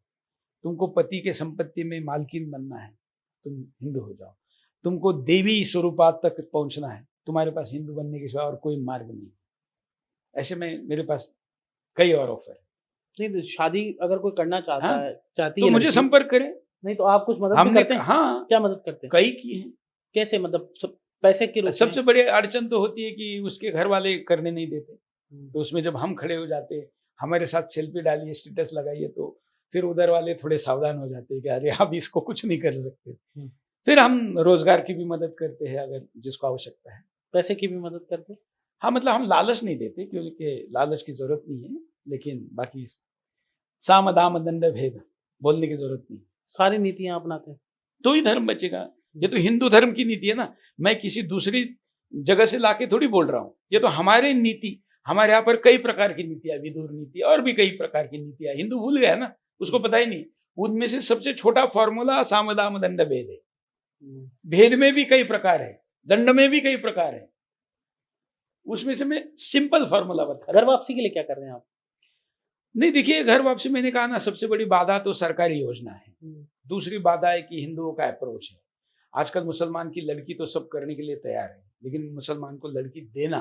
तुमको पति के संपत्ति में मालकिन बनना है तुम हिंदू हो जाओ, तुमको देवी स्वरूपात तक पहुंचना है, तुम्हारे पास हिंदू बनने के सिवा और कोई मार्ग नहीं। ऐसे में मेरे पास कई और ऑफर है। नहीं, तो शादी अगर कोई करना चाहता हाँ, है, चाहती तो है मुझे लड़की, संपर्क करें। नहीं तो आप कुछ मदद भी हमने करते हैं? हाँ, क्या मदद करते हैं? कई की हैं। कैसे, मतलब पैसे के रूप में? सबसे बड़ी अड़चन तो होती है कि उसके घर वाले करने नहीं देते, हम्म, तो उसमें जब हम खड़े हो जाते, हमारे साथ सेल्फी डालिए, स्टेटस लगाइए, तो फिर उधर वाले थोड़े सावधान हो जाते हैं कि अरे आप इसको कुछ नहीं कर सकते। हम्म। फिर हम रोजगार की भी मदद करते हैं अगर जिसको आवश्यकता है। पैसे की भी मदद करते हैं? हाँ, मतलब हम लालच नहीं देते, क्योंकि लालच की जरूरत नहीं है, लेकिन बाकी साम दाम दंड भेद बोलने की जरूरत नहीं। सारी नीतियां अपनाते हैं? तो ही धर्म बचेगा। ये तो हिंदू धर्म की नीति है ना, मैं किसी दूसरी जगह से लाके थोड़ी बोल रहा हूँ, ये तो हमारी नीति। हमारे यहाँ पर कई प्रकार की नीतियां, विदुर नीति और भी कई प्रकार की नीतियां, हिंदू भूल गया ना, उसको पता ही नहीं। उनमें से सबसे छोटा फॉर्मूला साम दाम दंड भेद है। भेद में भी कई प्रकार है, दंड में भी कई प्रकार है, उसमें से मैं सिंपल फॉर्मूला बता। घर वापसी के लिए क्या कर रहे हैं आप? नहीं, देखिए घर वापसी मैंने कहा ना, सबसे बड़ी बाधा तो सरकारी योजना है, दूसरी बाधा है कि हिंदुओं का अप्रोच है। आजकल मुसलमान की लड़की तो सब करने के लिए तैयार है, लेकिन मुसलमान को लड़की देना,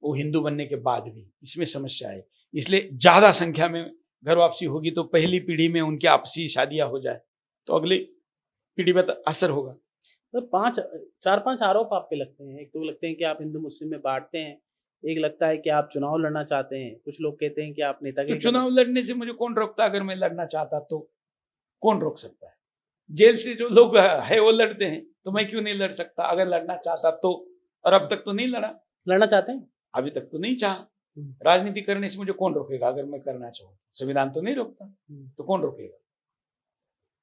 वो हिंदू बनने के बाद भी, इसमें समस्या है। इसलिए ज्यादा संख्या में घर वापसी होगी तो पहली पीढ़ी में उनकी आपसी शादियां हो जाए तो अगली पीढ़ी पर असर होगा। तो 4-5 आरोप आप पे लगते हैं। एक तो लगते हैं कि आप हिंदू मुस्लिम में बांटते हैं, एक लगता है कि आप चुनाव लड़ना चाहते हैं, कुछ लोग कहते हैं कि आप तो नेतागिरी चुनाव लड़ने से मुझे कौन रोकता? अगर मैं लड़ना चाहता तो कौन रोक सकता है? जेल से जो लोग है वो लड़ते हैं, तो मैं क्यों नहीं लड़ सकता अगर लड़ना चाहता तो? और अब तक तो नहीं लड़ा। लड़ना चाहते हैं? अभी तक तो नहीं चाहा। राजनीति करने से मुझे कौन रोकेगा? अगर मैं करना चाहूँ, संविधान तो नहीं रोकता, तो कौन रोकेगा?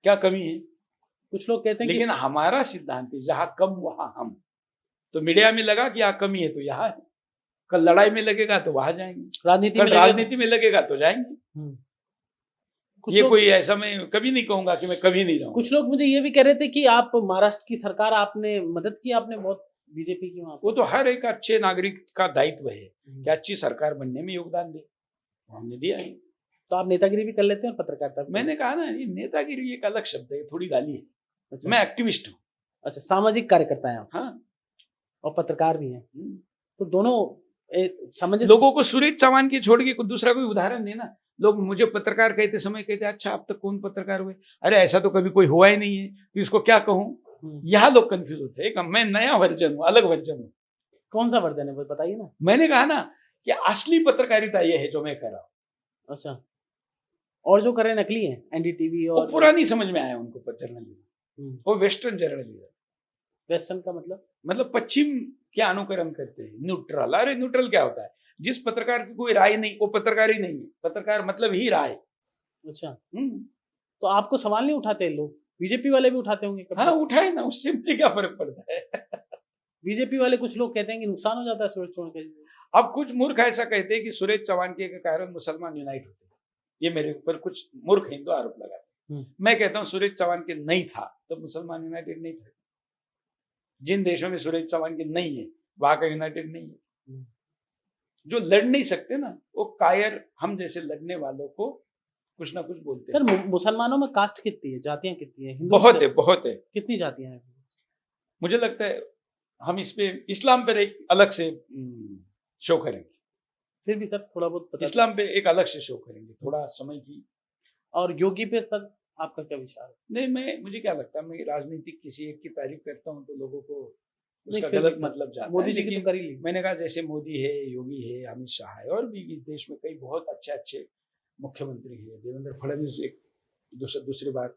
क्या कमी है? कुछ लोग कहते हैं लेकिन हमारा सिद्धांत है, जहां कम वहां हम। तो मीडिया में लगा कि यहाँ कमी है तो यहाँ है, कल लड़ाई में लगेगा तो वहां जाएंगे, कल राजनीति में लगेगा तो जाएंगे। ये कोई ऐसा मैं कभी नहीं कहूंगा कि मैं कभी नहीं जाऊंगा। कुछ लोग मुझे ये भी कह रहे थे कि आप महाराष्ट्र की सरकार, आपने मदद की, आपने बहुत बीजेपी की वहां। वो तो हर एक अच्छे नागरिक का दायित्व है कि अच्छी सरकार बनने में योगदान दे, हमने दिया है। तो आप नेतागिरी भी कर लेते हैं, पत्रकारिता? मैंने कहा ना, ये नेतागिरी एक अलग शब्द है, थोड़ी गाली है। अच्छा। मैं एक्टिविस्ट हूँ। अच्छा, सामाजिक कार्यकर्ता है आप? हाँ, और पत्रकार भी हैं। तो दोनों समझ। लोगों को सुरेश चौहान की छोड़ के दूसरा कोई उदाहरण देना। लोग मुझे पत्रकार कहते समय कहते अच्छा अब तक कौन पत्रकार हुए? अरे ऐसा तो कभी कोई हुआ ही नहीं है, तो इसको क्या कहूँ? यहाँ लोग कंफ्यूज होते हैं। मैं नया वर्जन हूँ, अलग वर्जन हूँ। कौन सा वर्जन है वो बताइए ना। मैंने कहा ना कि असली पत्रकारिता ये है जो मैं कर रहा हूँ। अच्छा, और जो कर रहे नकली है, एनडीटीवी और पुरानी समझ में आया उनको जर्नलिज्म, वो वेस्टर्न जर्नलिज्म। वेस्टर्न का मतलब पश्चिम के अनुकरण करते हैं, न्यूट्रल। अरे न्यूट्रल क्या होता है? जिस पत्रकार की कोई राय नहीं, वो पत्रकार ही नहीं है। पत्रकार मतलब ही राय। अच्छा, तो आपको सवाल नहीं उठाते लोग? बीजेपी वाले भी उठाते होंगे कभी? हाँ, उठाए ना, उससे मुझे क्या फर्क पड़ता है? बीजेपी वाले कुछ लोग कहते हैं कि नुकसान हो जाता है सूरज चौहान के। अब कुछ मूर्ख ऐसा कहते हैं कि सुरेश चौहान के कारण मुसलमान यूनाइट होते हैं। ये मेरे ऊपर कुछ मूर्ख हिंदू आरोप लगाते हैं। मैं कहता हूँ सुरेश चौहान के नहीं था तो मुसलमान यूनाइटेड नहीं थे। जिन देशों में सुरेश चौहान के नहीं है वहां का यूनाइटेड नहीं है। जो लड़ नहीं सकते ना, वो कायर हम जैसे लड़ने वालों को कुछ ना कुछ बोलते हैं। सर, मुसलमानों में कास्ट कितनी है, जातियां कितनी है? बहुत है, बहुत है। कितनी जातियां हैं? मुझे लगता है हम इस पे इस्लाम पर एक अलग से शो करेंगे। फिर भी सर थोड़ा बहुत इस्लाम पे एक अलग से शो करेंगे, थोड़ा समय की। और योगी पे सर आपका क्या विचार है? नहीं, मुझे क्या लगता है, मैं राजनीतिक किसी एक की तारीफ करता हूँ तो लोगों को उसका गलत मतलब जाता है। मोदी जी की तो कर ही ली। मैंने कहा जैसे मोदी है, योगी है, अमित शाह है, और भी इस देश में कई बहुत अच्छे मुख्यमंत्री है। देवेंद्र फडणवीस एक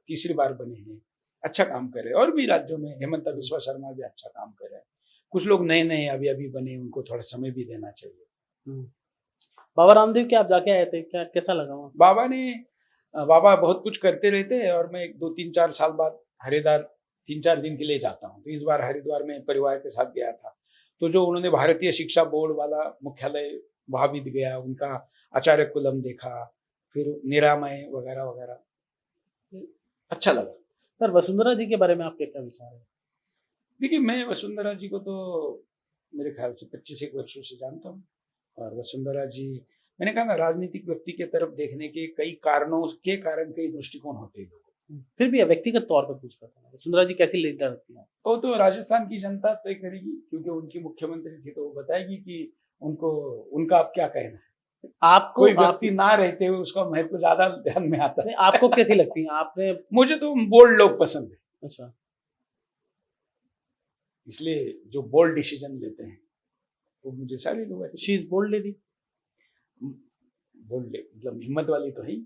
तीसरी बार बने हैं। अच्छा काम कर रहे हैं, और भी राज्यों में हेमंत बिस्वा शर्मा भी अच्छा काम कर रहे हैं। कुछ लोग नए नए अभी अभी बने, उनको थोड़ा समय भी देना चाहिए। बाबा रामदेव के आप जाके आए थे, क्या कैसा लगा वहाँ? बाबा बहुत कुछ करते रहते हैं, और मैं 2-3-4 साल बाद हरिद्वार 3-4 दिन के लिए जाता हूँ। तो इस बार हरिद्वार में परिवार के साथ गया था, तो जो उन्होंने भारतीय शिक्षा बोर्ड वाला मुख्यालय वहां भी गया, उनका आचार्य कुलम देखा, फिर निरामय वगैरह वगैरह, अच्छा लगा। सर वसुंधरा जी के बारे में आपके क्या विचार है? देखिए, मैं वसुंधरा जी को तो मेरे ख्याल से 25 वर्षों से जानता हूँ, और वसुंधरा जी, मैंने कहा ना, राजनीतिक व्यक्ति के तरफ देखने के कई कारणों के कारण कई दृष्टिकोण होते हैं। फिर भी व्यक्तिगत तौर पर पूछ रहा था, वसुंधरा जी कैसी लीडर लगती है? वो तो राजस्थान की जनता तय करेगी, क्योंकि उनकी मुख्यमंत्री थी, तो वो बताएगी कि उनको, उनका अब क्या कहना है। आपको कोई व्यक्ति ना रहते हुए उसका महत्व ज्यादा ध्यान में आता है। आपको कैसी लगती है? आपने मुझे तो बोल्ड लोग पसंद है। अच्छा, इसलिए जो बोल्ड डिसीजन लेते हैं वो मुझे सारे लोग अच्छे। She is bold lady. Bold मतलब हिम्मत वाली तो है।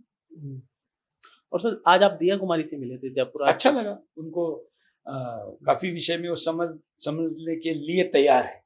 और सर आज आप दिया कुमारी से मिले थे जयपुर, अच्छा लगा उनको। काफी विषय में वो समझने के लिए तैयार है।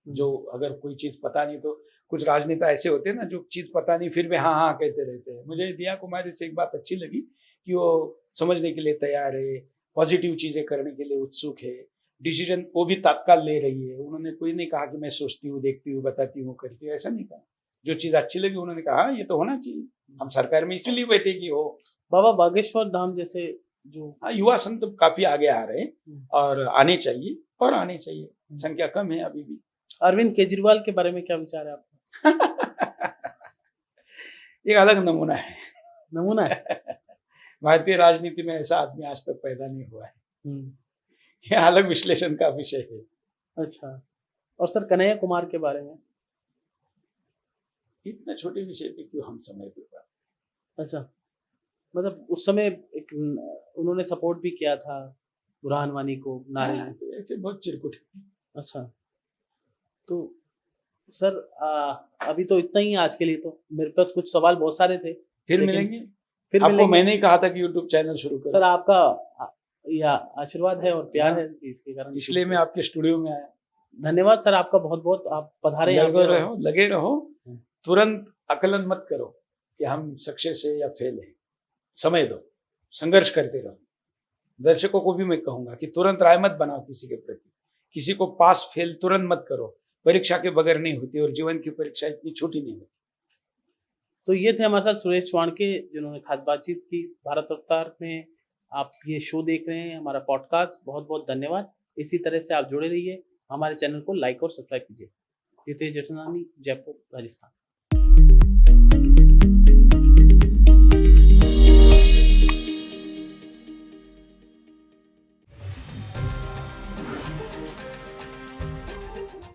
जो अगर कोई चीज पता नहीं, तो कुछ राजनेता ऐसे होते हैं ना, जो चीज पता नहीं फिर भी हाँ हाँ कहते रहते हैं। मुझे दिया कुमारी से एक बात अच्छी लगी कि वो समझने के लिए तैयार है, पॉजिटिव चीजें करने के लिए उत्सुक है, डिसीजन वो भी तत्काल ले रही है। उन्होंने कोई नहीं कहा कि मैं सोचती हूँ, देखती हूँ, बताती हूँ, करती हूँ, ऐसा नहीं कहा। जो चीज अच्छी लगी उन्होंने कहा हाँ ये तो होना चाहिए, हम सरकार में इसीलिए बैठे कि हो। बाबा बागेश्वर धाम जैसे जो युवा संत तो काफी आगे आ रहे हैं, और आने चाहिए, और आने चाहिए, संख्या कम है अभी भी। अरविंद केजरीवाल के बारे में क्या विचार है आपका? एक अलग नमूना है। नमूना है। भारतीय राजनीति में ऐसा आदमी आज तक पैदा नहीं हुआ है। ये अलग विश्लेषण का विषय है। अच्छा, और सर कन्हैया कुमार के बारे में? इतना छोटे विषय पे क्यों हम समय दे पाते? अच्छा, मतलब उस समय एक उन्होंने सपोर्ट भी किया था बुरहान वानी को नारे में। तो ऐसे बहुत चिरकुट। अच्छा, तो सर अभी तो इतना ही है आज के लिए। तो मेरे पास कुछ सवाल बहुत सारे थे, फिर मिलेंगे। फिर आपको मिलेंगे। मैंने ही कहा था कि यूट्यूब चैनल शुरू करो। सर आपका या आशीर्वाद है और प्यार है, इसके कारण इसलिए मैं आपके स्टूडियो में आया। धन्यवाद सर आपका बहुत बहुत। आप पधारे। लगे रहो, तुरंत आकलन मत करो कि हम सक्सेस है या फेल है। समय दो, संघर्ष करते रहो। दर्शकों को भी मैं कहूंगा कि तुरंत राय मत बनाओ किसी के प्रति। किसी को पास फेल तुरंत मत करो। परीक्षा के बगैर नहीं होती, और जीवन की परीक्षा इतनी छोटी नहीं होती। तो ये थे हमारे साथ सुरेश चौहान के, जिन्होंने खास बातचीत की भारत रफ्तार में। आप ये शो देख रहे हैं, हमारा पॉडकास्ट। बहुत बहुत धन्यवाद। इसी तरह से आप जुड़े रहिए, हमारे चैनल को लाइक और सब्सक्राइब कीजिए। द्वितीय जेठनानी, जयपुर, राजस्थान।